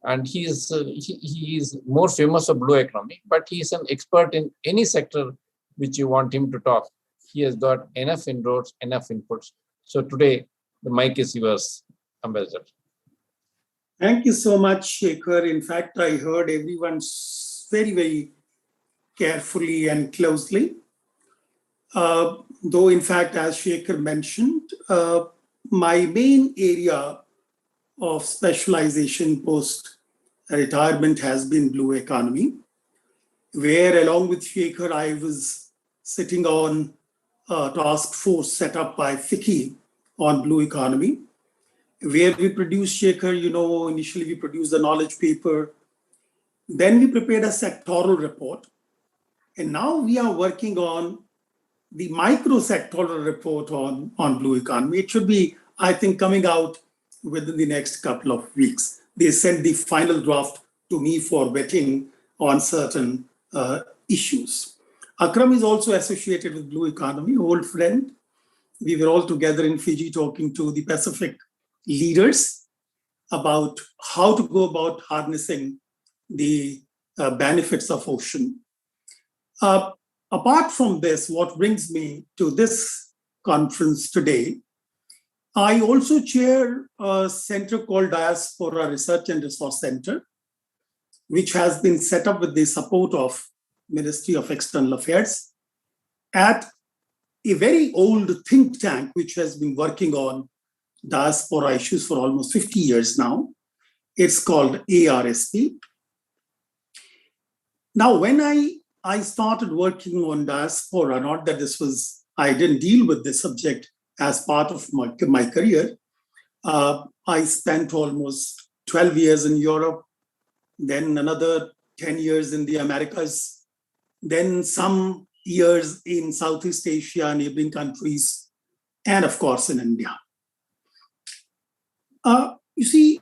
S2: And he is more famous for Blue Economy, but he is an expert in any sector which you want him to talk. He has got enough inroads, enough inputs. So today, the mic is yours, Ambassador.
S11: Thank you so much, Shekhar. In fact, I heard everyone very carefully and closely. Though, in fact, as Shekhar mentioned, my main area of specialization post-retirement has been Blue Economy, where along with Shekhar, I was sitting on a task force set up by FICCI on Blue Economy, where we produced, Shekhar, initially we produced the knowledge paper, then we prepared a sectoral report, and now we are working on the micro-sectoral report on Blue Economy. It should be, I think, coming out within the next couple of weeks. They sent the final draft to me for vetting on certain issues. Akram is also associated with Blue Economy, old friend. We were all together in Fiji talking to the Pacific leaders about how to go about harnessing the benefits of ocean. Apart from this, what brings me to this conference today, I also chair a center called Diaspora Research and Resource Center, which has been set up with the support of Ministry of External Affairs at a very old think tank, which has been working on diaspora issues for almost 50 years now. It's called ARSP. Now, when I started working on diaspora, not that I didn't deal with this subject as part of my career. I spent almost 12 years in Europe, then another 10 years in the Americas, then some years in Southeast Asia, neighboring countries, and of course in India. You see,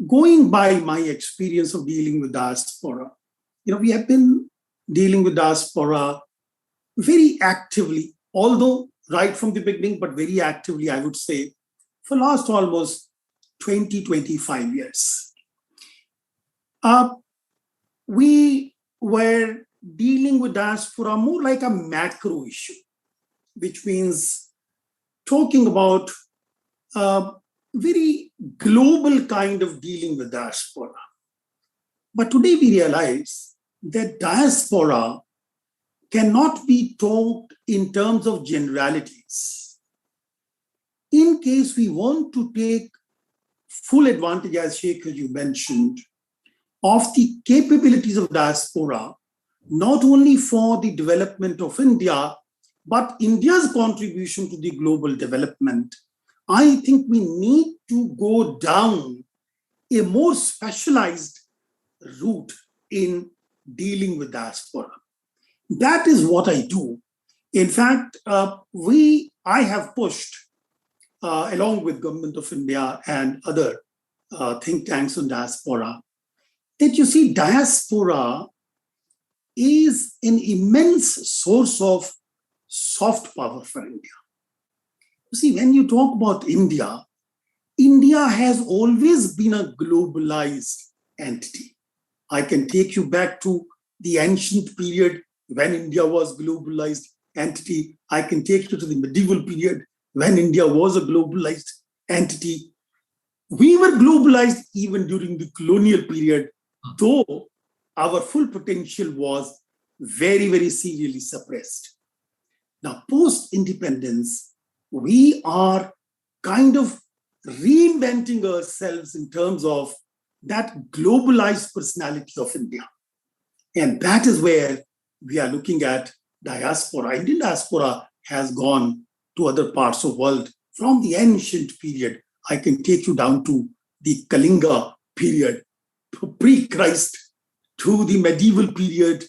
S11: going by my experience of dealing with diaspora, we have been dealing with diaspora very actively, although right from the beginning, but very actively, I would say, for last almost 20, 25 years. We were dealing with diaspora more like a macro issue, which means talking about very global kind of dealing with diaspora. But today we realize that diaspora cannot be talked in terms of generalities. In case we want to take full advantage, as Shekhar you mentioned, of the capabilities of diaspora, not only for the development of India, but India's contribution to the global development, I think we need to go down a more specialized route in dealing with diaspora. That is what I do. In fact, I have pushed, along with Government of India and other think tanks on diaspora, that you see diaspora is an immense source of soft power for India. You see, when you talk about India, India has always been a globalized entity. I can take you back to the ancient period when India was a globalized entity. I can take you to the medieval period when India was a globalized entity. We were globalized even during the colonial period, though our full potential was very, very seriously suppressed. Now, post-independence, we are kind of reinventing ourselves in terms of that globalized personality of India. And that is where we are looking at diaspora. Indian diaspora has gone to other parts of the world from the ancient period. I can take you down to the Kalinga period, pre-Christ, to the medieval period,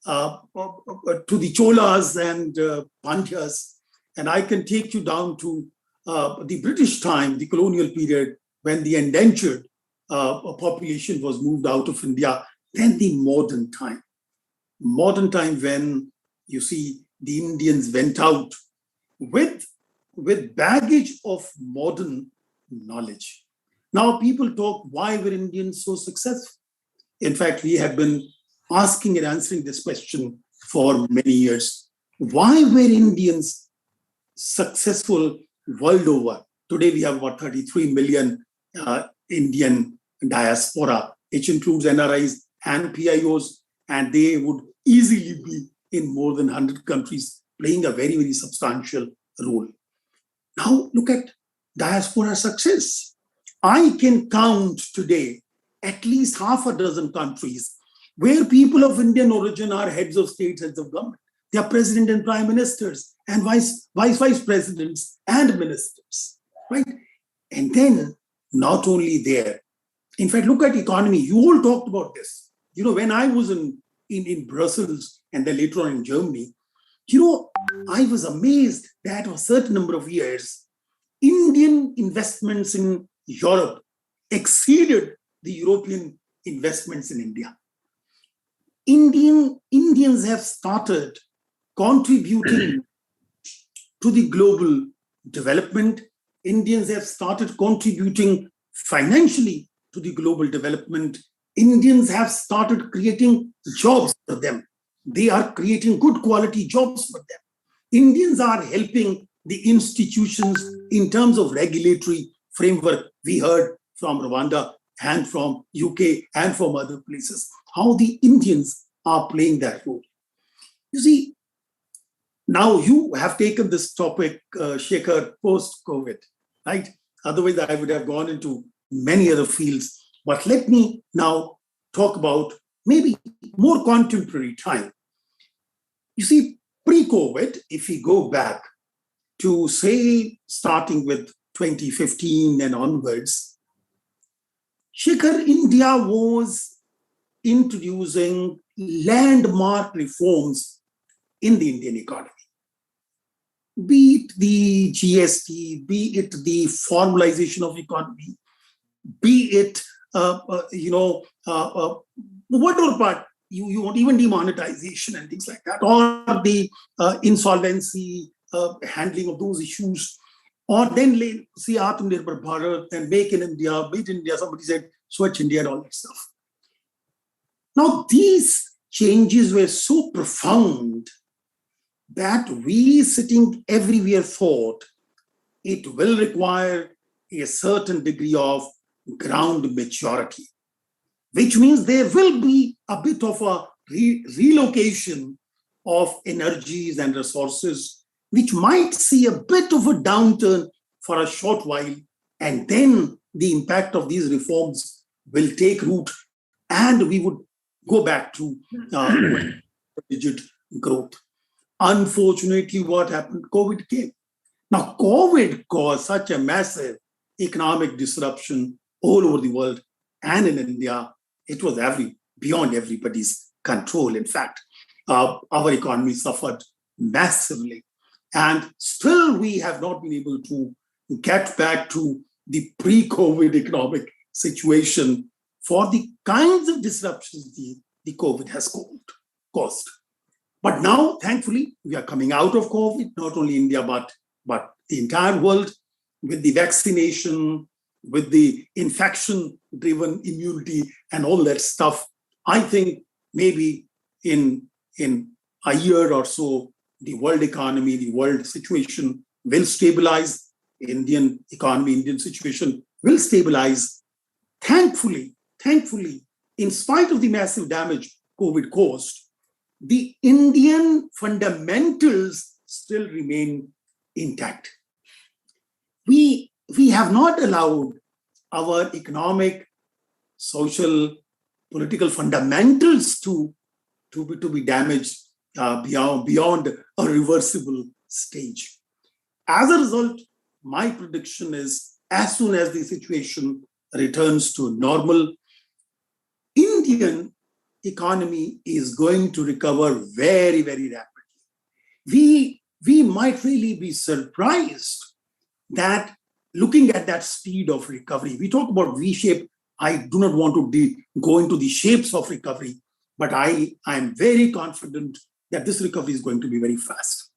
S11: to the Cholas and Pandyas. And I can take you down to the British time, the colonial period, when the indentured population was moved out of India. Then the modern time when you see the Indians went out with baggage of modern knowledge. Now people talk, why were Indians so successful? In fact, we have been asking and answering this question for many years. Why were Indians successful world over? Today we have about 33 million Indian diaspora, which includes NRIs and PIOs, and they would easily be in more than 100 countries, playing a very, very substantial role. Now look at diaspora success. I can count today at least half a dozen countries where people of Indian origin are heads of state, heads of government. They are president and prime ministers and vice presidents and ministers, right? And then not only there, in fact, look at economy. You all talked about this. When I was in Brussels and then later on in Germany, I was amazed that for a certain number of years, Indian investments in Europe exceeded the European investments in India. Indians have started contributing to the global development. Indians have started contributing financially to the global development. Indians have started creating jobs for them. They are creating good quality jobs for them. Indians are helping the institutions in terms of regulatory framework. We heard from Rwanda and from UK and from other places how the Indians are playing that role. You see, now you have taken this topic, Shekhar, post-COVID, right? Otherwise, I would have gone into many other fields. But let me now talk about maybe more contemporary time. You see, pre-COVID, if we go back to, say, starting with 2015 and onwards, Shekhar, India was introducing landmark reforms in the Indian economy. Be it the GST, be it the formalization of economy, be it, whatever part you want, even demonetization and things like that, or the insolvency, handling of those issues, or then see Atmanirbhar Bharat and Make in India, Made in India, somebody said Swachh India and all that stuff. Now, these changes were so profound that we sitting everywhere thought it will require a certain degree of ground maturity, which means there will be a bit of a relocation of energies and resources, which might see a bit of a downturn for a short while, and then the impact of these reforms will take root and we would go back to digit growth. Unfortunately, what happened? COVID came. Now, COVID caused such a massive economic disruption all over the world and in India. It was beyond everybody's control. In fact, our economy suffered massively. And still, we have not been able to get back to the pre-COVID economic situation for the kinds of disruptions the COVID has caused. But now, thankfully, we are coming out of COVID, not only India, but the entire world, with the vaccination, with the infection-driven immunity and all that stuff. I think maybe in a year or so, the world economy, the world situation will stabilize. Indian economy, Indian situation will stabilize. Thankfully, in spite of the massive damage COVID caused, the Indian fundamentals still remain intact. We have not allowed our economic, social, political fundamentals to be damaged beyond a reversible stage. As a result, my prediction is as soon as the situation returns to normal, Indian economy is going to recover very, very rapidly. We might really be surprised that looking at that speed of recovery, we talk about V-shape. I do not want to go into the shapes of recovery, but I am very confident that this recovery is going to be very fast.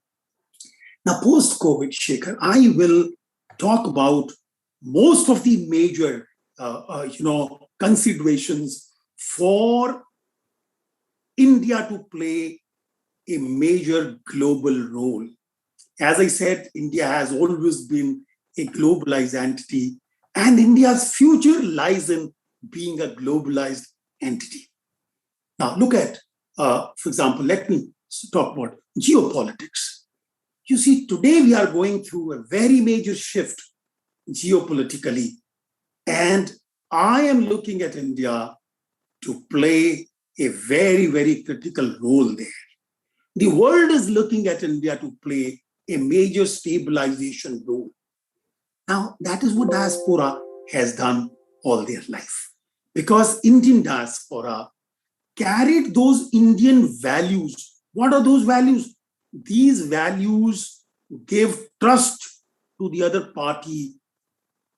S11: Now, post-COVID, Shekhar, I will talk about most of the major, considerations for India to play a major global role. As I said, India has always been a globalized entity, and India's future lies in being a globalized entity. Now, look at, for example, let me talk about geopolitics. You see, today we are going through a very major shift geopolitically, and I am looking at India to play a very, very critical role there. The world is looking at India to play a major stabilization role. Now, that is what diaspora has done all their life, because Indian diaspora carried those Indian values. What are those values? These values give trust to the other party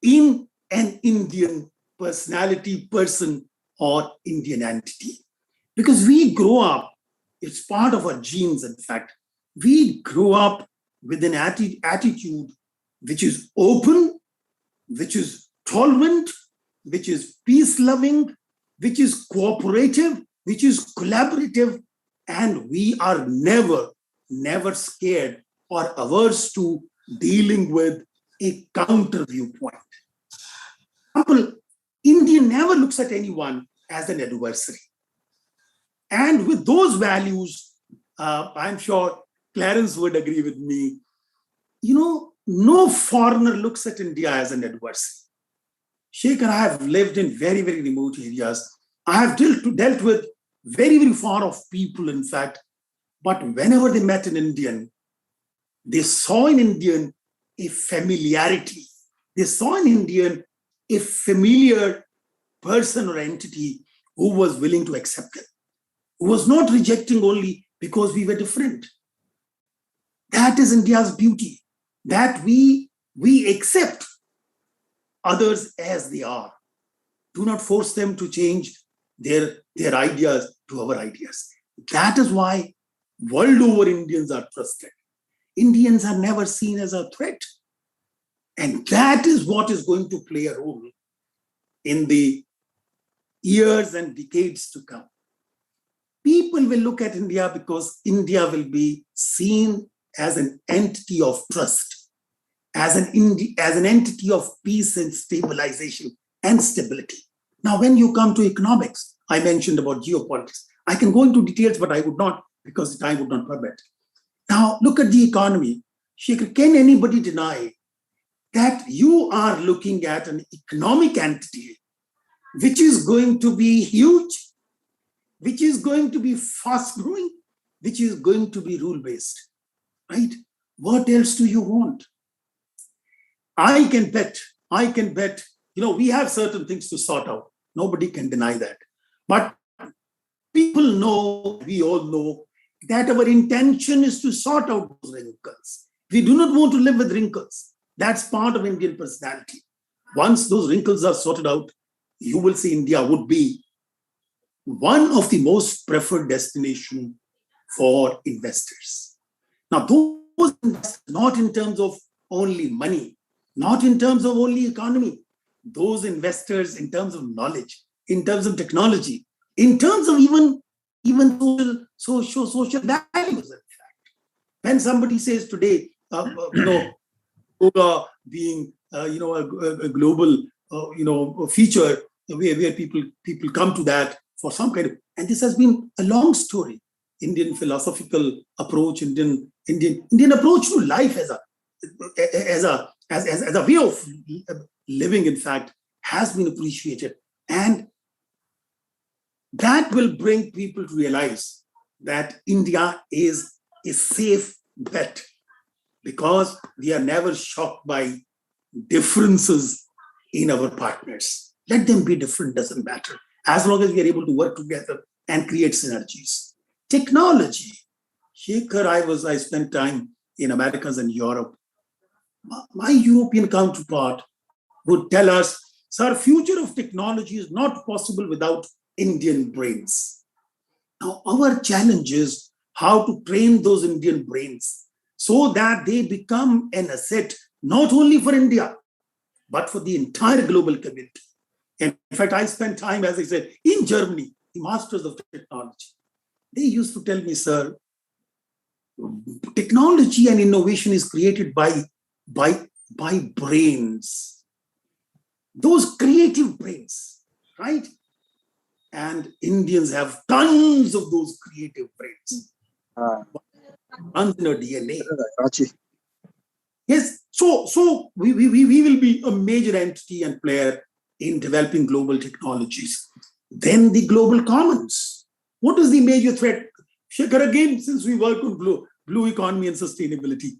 S11: in an Indian person or Indian entity. Because we grow up, it's part of our genes, in fact. We grow up with an attitude which is open, which is tolerant, which is peace-loving, which is cooperative, which is collaborative, and we are never scared or averse to dealing with a counter viewpoint. For example, India never looks at anyone as an adversary. And with those values, I'm sure Clarence would agree with me, no foreigner looks at India as an adversary. Shekhar, I have lived in very, very remote areas. I have dealt with very, very far off people, in fact. But whenever they met an Indian, they saw in Indian a familiarity. They saw in Indian a familiar person or entity who was willing to accept them, who was not rejecting only because we were different. That is India's beauty, that we accept others as they are. Do not force them to change their ideas to our ideas. That is why world over Indians are trusted. Indians are never seen as a threat. And that is what is going to play a role in the years and decades to come. People will look at India because India will be seen as an entity of trust, as an entity of peace and stabilization and stability. Now, when you come to economics, I mentioned about geopolitics. I can go into details, but I would not because time would not permit. Now, look at the economy. Shekhar, can anybody deny that you are looking at an economic entity which is going to be huge, which is going to be fast growing, which is going to be rule-based, right? What else do you want? I can bet, we have certain things to sort out. Nobody can deny that. But people know, we all know, that our intention is to sort out those wrinkles. We do not want to live with wrinkles. That's part of Indian personality. Once those wrinkles are sorted out, you will see India would be one of the most preferred destinations for investors. Now, those investors, not in terms of only money, not in terms of only economy, those investors in terms of knowledge, in terms of technology, in terms of even social values, in fact. When somebody says today, yoga being a global feature where people come to that for some kind of, and this has been a long story. Indian philosophical approach, Indian approach to life as a way of living, in fact, has been appreciated. And that will bring people to realize that India is a safe bet because we are never shocked by differences in our partners. Let them be different, doesn't matter, as long as we are able to work together and create synergies. Technology. Shekhar, I spent time in Americas and Europe. My European counterpart would tell us, sir, future of technology is not possible without Indian brains. Now, our challenge is how to train those Indian brains so that they become an asset, not only for India, but for the entire global community. And in fact, I spent time, as I said, in Germany, the masters of technology. They used to tell me, sir, technology and innovation is created by brains, those creative brains, right? And Indians have tons of those creative brains. Runs in our DNA. Yes, so we will be a major entity and player in developing global technologies. Then the global commons. What is the major threat? Shekhar, again, since we work on blue economy and sustainability,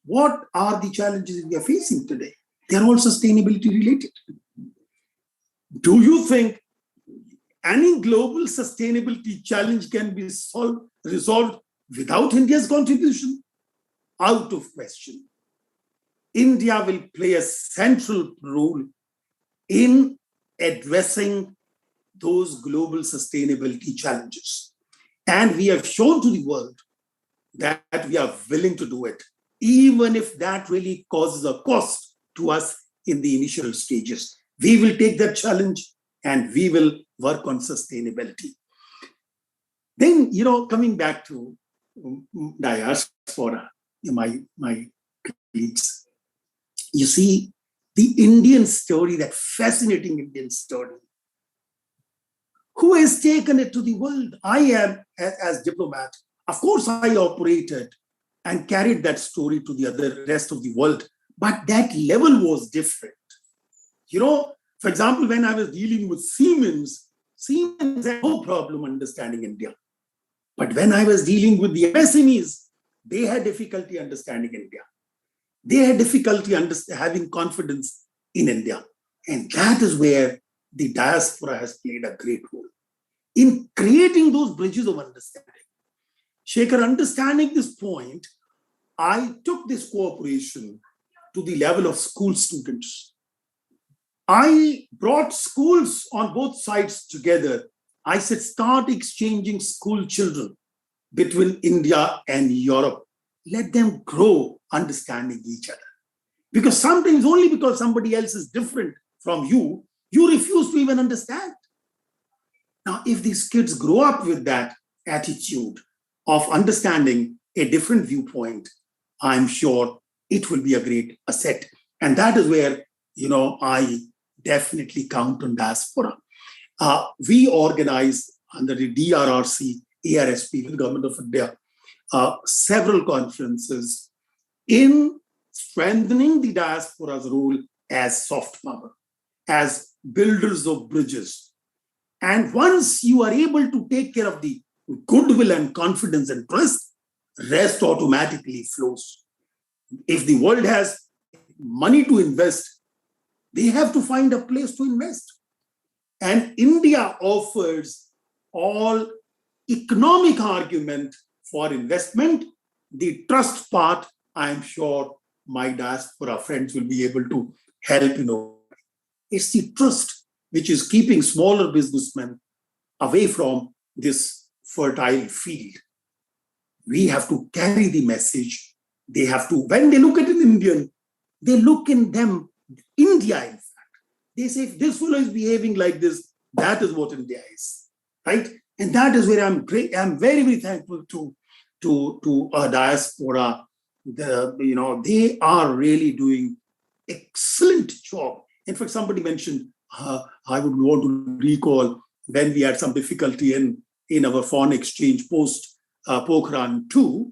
S11: what are the challenges we are facing today? They are all sustainability related. Do you think any global sustainability challenge can be resolved without India's contribution? Out of question. India will play a central role in addressing those global sustainability challenges. And we have shown to the world that we are willing to do it, even if that really causes a cost to us in the initial stages. We will take that challenge and we will work on sustainability. Then, coming back to diaspora, my colleagues, you see the Indian story, that fascinating Indian story. Who has taken it to the world? I am, as diplomat, of course, I operated and carried that story to the rest of the world, but that level was different. For example, when I was dealing with Siemens had no problem understanding India. But when I was dealing with the MSMEs, they had difficulty understanding India. They had difficulty having confidence in India. And that is where the diaspora has played a great role in creating those bridges of understanding. Shekhar, understanding this point, I took this cooperation to the level of school students. I brought schools on both sides together. I said, start exchanging school children between India and Europe. Let them grow understanding each other. Because sometimes only because somebody else is different from you, you refuse to even understand. Now, if these kids grow up with that attitude of understanding a different viewpoint, I'm sure it will be a great asset. And that is where, I definitely count on diaspora. We organize under the DRRC, ARSP, with the Government of India, several conferences in strengthening the diaspora's role as soft power, as builders of bridges. And once you are able to take care of the goodwill and confidence and trust, rest automatically flows. If the world has money to invest, they have to find a place to invest. And India offers all economic argument for investment. The trust part, I'm sure my diaspora friends will be able to help. It's the trust which is keeping smaller businessmen away from this fertile field. We have to carry the message. They have to, when they look at an Indian, they look in them, India, in fact. They say, if this fellow is behaving like this, that is what India is, right? And that is where I'm very, very thankful to our diaspora. They are really doing excellent job. In fact, somebody mentioned, I would want to recall when we had some difficulty in our foreign exchange post Pokhran 2.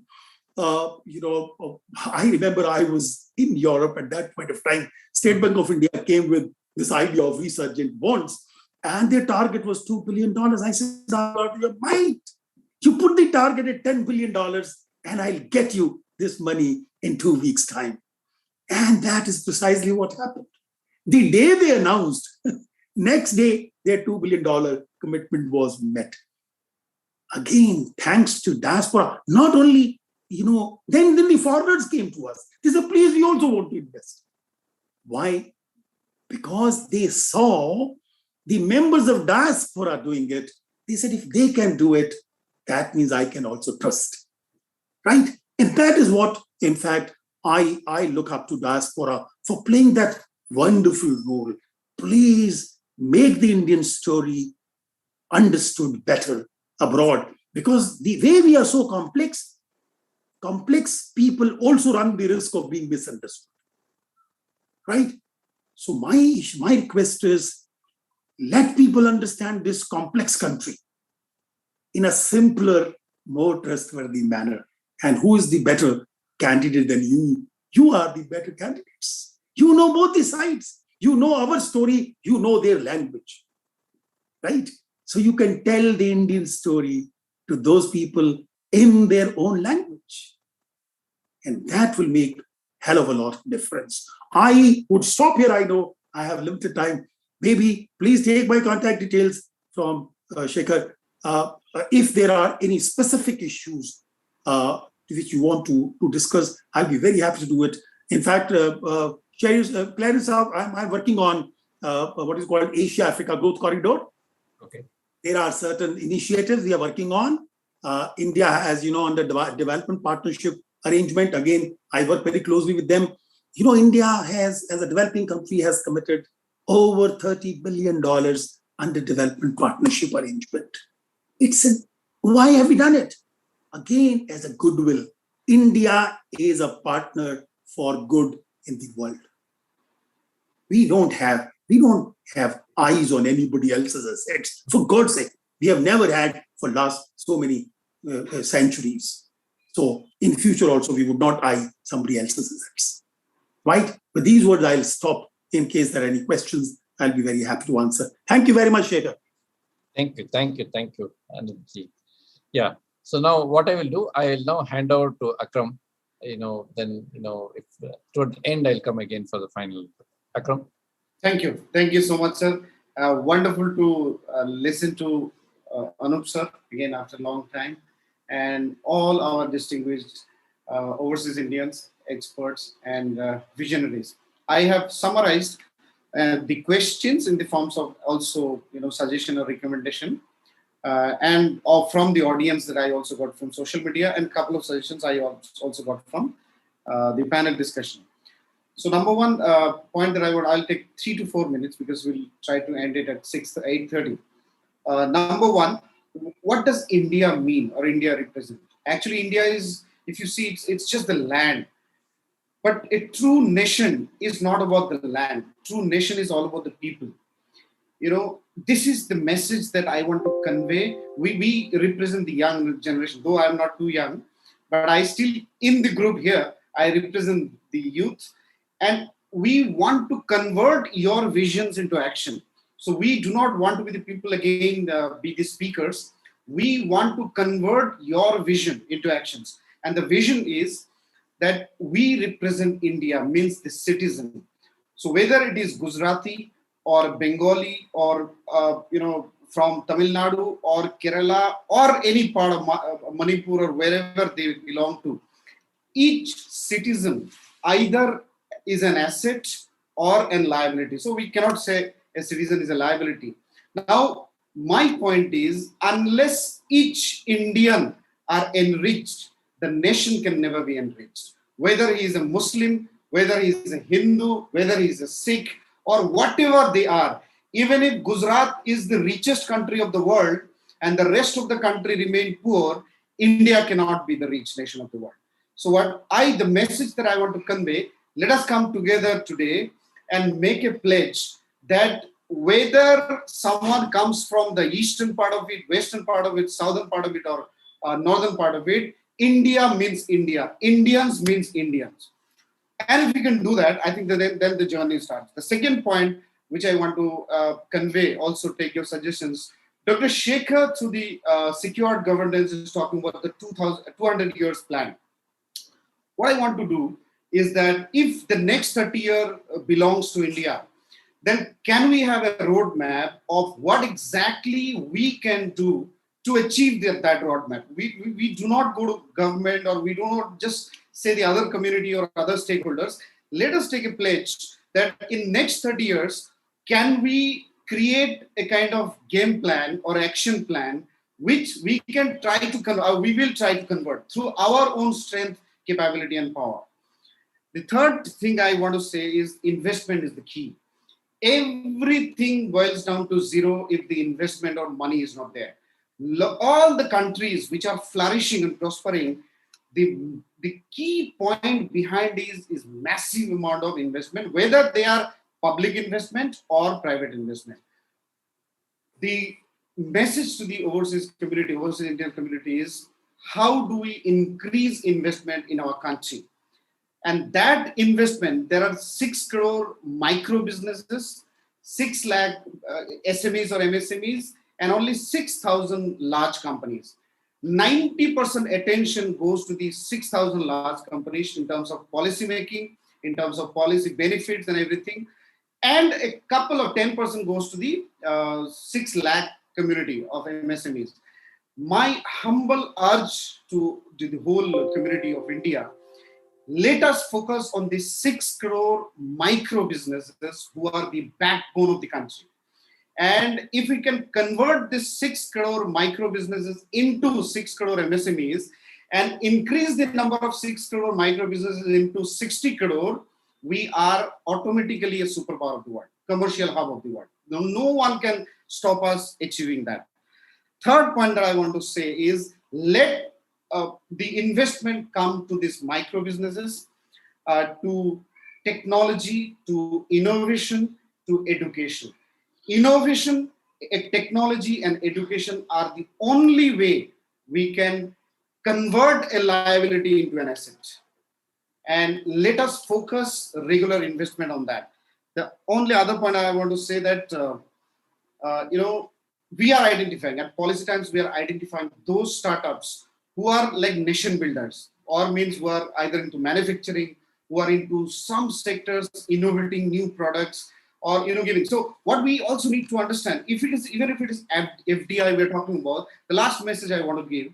S11: I remember I was in Europe at that point of time. State Bank of India came with this idea of resurgent bonds, and their target was $2 billion. I said, out of your mind. You put the target at $10 billion, and I'll get you this money in 2 weeks' time. And that is precisely what happened. The day they announced, next day, their $2 billion commitment was met. Again, thanks to diaspora, not only, then the foreigners came to us. This is a place we also want to invest. Why? Because they saw the members of diaspora doing it. They said, if they can do it, that means I can also trust, right? And that is what, in fact, I look up to diaspora for playing that wonderful role. Please make the Indian story understood better abroad, because the way we are so complex people also run the risk of being misunderstood, right? So my request is, let people understand this complex country in a simpler, more trustworthy manner. And who is the better candidate than you? You are the better candidates. You know both the sides. You know our story. You know their language, right? So you can tell the Indian story to those people in their own language. And that will make a hell of a lot of difference. I would stop here. I know I have limited time. Maybe please take my contact details from Shekhar. If there are any specific issues which you want to discuss, I'll be very happy to do it. In fact, Clarence, I'm working on what is called Asia-Africa Growth Corridor.
S2: Okay.
S11: There are certain initiatives we are working on. India, as you know, under development partnership arrangement, again, I work very closely with them. You know, India has, as a developing country, has committed over $30 billion under development partnership arrangement. Why have we done it? Again, as a goodwill. India is a partner for good in the world. We don't have eyes on anybody else's assets. For God's sake, we have never had for last so many centuries. So in future also, we would not eye somebody else's assets. Right? With these words, I'll stop. In case there are any questions, I'll be very happy to answer. Thank you very much, Shekhar.
S2: Thank you, Anupji. Yeah. So now what I will do, I will now hand over to Akram. Then if toward the end I'll come again for the final. Akram.
S1: Thank you so much, sir. Wonderful to listen to Anup sir again after a long time, and all our distinguished overseas Indians, experts, and visionaries. I have summarized the questions in the forms of also suggestion or recommendation, and from the audience that I also got from social media, and a couple of suggestions I also got from the panel discussion. So number one point that I'll take 3 to 4 minutes because we'll try to end it at 8:30. Number one, what does India mean or India represent? Actually, India is, if you see, it's just the land. But a true nation is not about the land. True nation is all about the people. This is the message that I want to convey. We represent the young generation, though I'm not too young, but I still, in the group here, I represent the youth. And we want to convert your visions into action. So we do not want to be the people again, be the speakers. We want to convert your vision into actions. And the vision is that we represent India, means the citizen. So whether it is Gujarati or Bengali or, from Tamil Nadu or Kerala or any part of Manipur or wherever they belong to, each citizen either is an asset or a liability. So we cannot say a citizen is a liability. Now, my point is, unless each Indian are enriched, the nation can never be enriched. Whether he is a Muslim, whether he is a Hindu, whether he is a Sikh, or whatever they are, even if Gujarat is the richest country of the world and the rest of the country remain poor, India cannot be the rich nation of the world. So the message that I want to convey, let us come together today and make a pledge that whether someone comes from the eastern part of it, western part of it, southern part of it, or northern part of it, India means India. Indians means Indians. And if we can do that, I think that then the journey starts. The second point, which I want to convey, also take your suggestions. Dr. Sekhar, through the secured governance, is talking about the 200 years plan. What I want to do is that if the next 30 years belongs to India, then can we have a roadmap of what exactly we can do to achieve that roadmap? We do not go to government, or we do not just say the other community or other stakeholders. Let us take a pledge that in next 30 years, can we create a kind of game plan or action plan which we can try to we will try to convert through our own strength, capability, and power. The third thing I want to say is investment is the key. Everything boils down to zero if the investment or money is not there. All the countries which are flourishing and prospering, the key point behind is massive amount of investment, whether they are public investment or private investment. The message to the overseas community, overseas Indian community, is how do we increase investment in our country? And that investment, there are 6 crore micro businesses, 6 lakh SMEs or MSMEs, and only 6,000 large companies. 90% attention goes to these 6,000 large companies in terms of policy making, in terms of policy benefits and everything. And a couple of 10% goes to the 6 lakh community of MSMEs. My humble urge to the whole community of India, let us focus on the 6 crore micro businesses who are the backbone of the country. And if we can convert this 6 crore micro businesses into 6 crore MSMEs and increase the number of 6 crore micro businesses into 60 crore, we are automatically a superpower of the world, commercial hub of the world. No one can stop us achieving that. Third point that I want to say is let the investment come to these micro businesses, to technology, to innovation, to education. Innovation, technology, and education are the only way we can convert a liability into an asset. And let us focus regular investment on that. The only other point I want to say that, we are identifying, at Policy Times, we are identifying those startups who are like nation builders, or means who are either into manufacturing, who are into some sectors, innovating new products, or giving. So what we also need to understand, even if it is FDI we're talking about, the last message I want to give,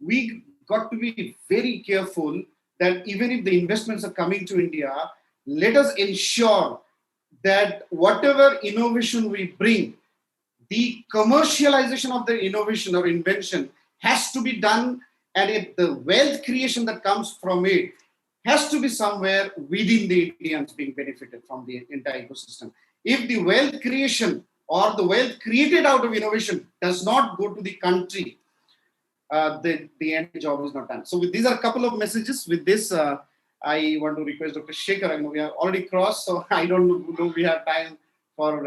S1: we got to be very careful that even if the investments are coming to India, let us ensure that whatever innovation we bring, the commercialization of the innovation or invention has to be done, and the wealth creation that comes from it has to be somewhere within the Indians being benefited from the entire ecosystem. If the wealth creation or the wealth created out of innovation does not go to the country, the end job is not done. So these are a couple of messages. With this, I want to request Dr. Sekhar. I know we have already crossed, so I don't know if we have time for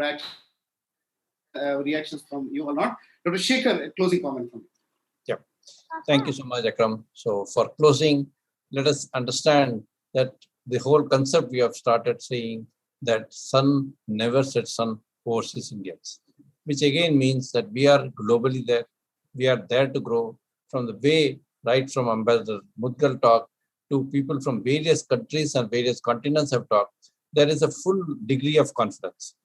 S1: reactions from you or not. Dr. Sekhar, a closing comment from you.
S2: Yeah. Thank you so much, Akram. So for closing, let us understand that the whole concept we have started saying that sun never sets on overseas Indians, which again means that we are globally there. We are there to grow. From the way, right from Ambassador Mudgal talk to people from various countries and various continents have talked, there is a full degree of confidence.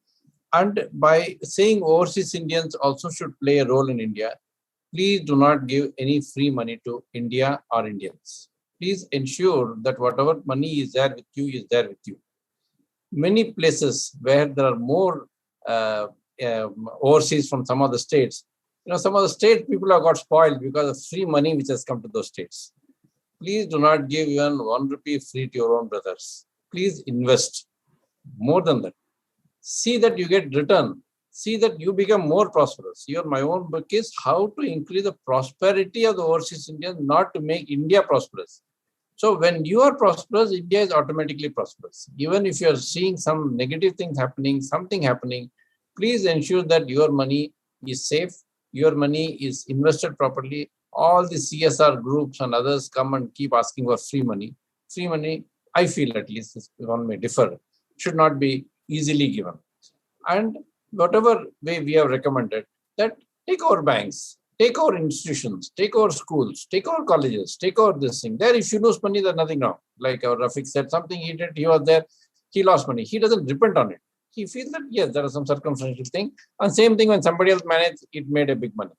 S2: And by saying overseas Indians also should play a role in India, please do not give any free money to India or Indians. Please ensure that whatever money is there with you is there with you. Many places where there are more overseas from some of the states, some of the state people have got spoiled because of free money which has come to those states. Please do not give even 1 rupee free to your own brothers. Please invest more than that. See that you get return. See that you become more prosperous. My own book is how to increase the prosperity of the overseas Indians, not to make India prosperous. So when you are prosperous, India is automatically prosperous. Even if you are seeing some negative things happening, something happening, please ensure that your money is safe. Your money is invested properly. All the CSR groups and others come and keep asking for free money. Free money, I feel at least, one may differ, should not be easily given. And whatever way we have recommended, that take our banks, take our institutions, take our schools, take our colleges, take our this thing. There, if you lose money, there's nothing wrong. Like our Rafik said, something he did, he was there, he lost money. He doesn't repent on it. He feels that, yes, there are some circumstantial thing. And same thing when somebody else managed, it made a big money.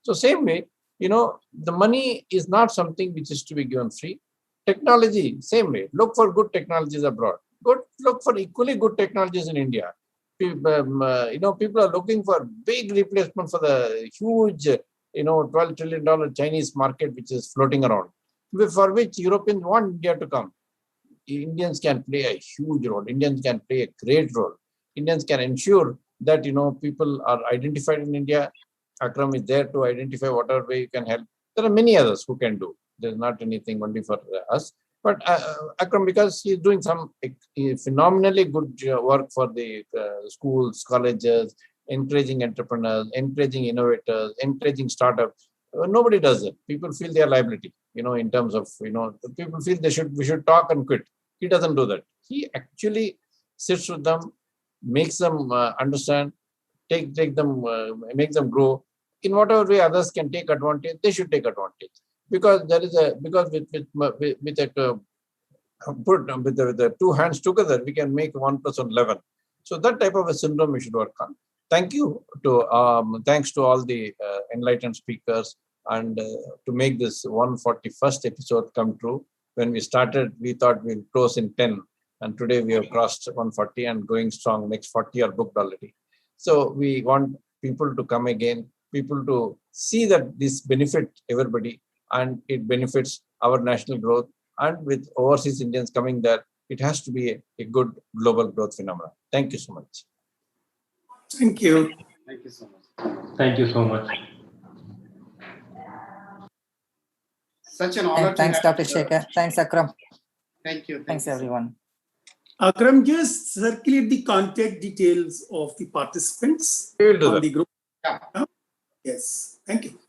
S2: So same way, the money is not something which is to be given free. Technology, same way. Look for good technologies abroad. Look for equally good technologies in India. People are looking for big replacement for the huge, $12 trillion Chinese market which is floating around, for which Europeans want India to come. Indians can play a huge role. Indians can play a great role. Indians can ensure that, people are identified in India. Akram is there to identify whatever way you can help. There are many others who can do. There's not anything only for us. But Akram, because he's doing some phenomenally good work for the schools, colleges, encouraging entrepreneurs, encouraging innovators, encouraging startups. Nobody does it. People feel their liability, in terms of, people feel we should talk and quit. He doesn't do that. He actually sits with them, makes them understand, make them grow. In whatever way others can take advantage, they should take advantage. Because with the two hands together, we can make 1 + 1 = 11. So that type of a syndrome we should work on. Thank you thanks to all the enlightened speakers, and to make this 141st episode come true. When we started, we thought we'll close in 10, and today we have crossed 140 and going strong. Next 40 are booked already. So we want people to come again, people to see that this benefit everybody and it benefits our national growth. And with overseas Indians coming there, it has to be a good global growth phenomenon. Thank you so much.
S11: Thank you.
S1: Thank you so much.
S3: Thank you so much.
S1: Such an honor.
S4: Thanks, Dr. Sekhar. Thanks, Akram.
S1: Thank you.
S4: Thanks, everyone.
S11: Akram, just circulate the contact details of the participants
S2: We will do
S11: on
S2: that.
S11: the group.
S1: Yeah.
S11: Yes. Thank you.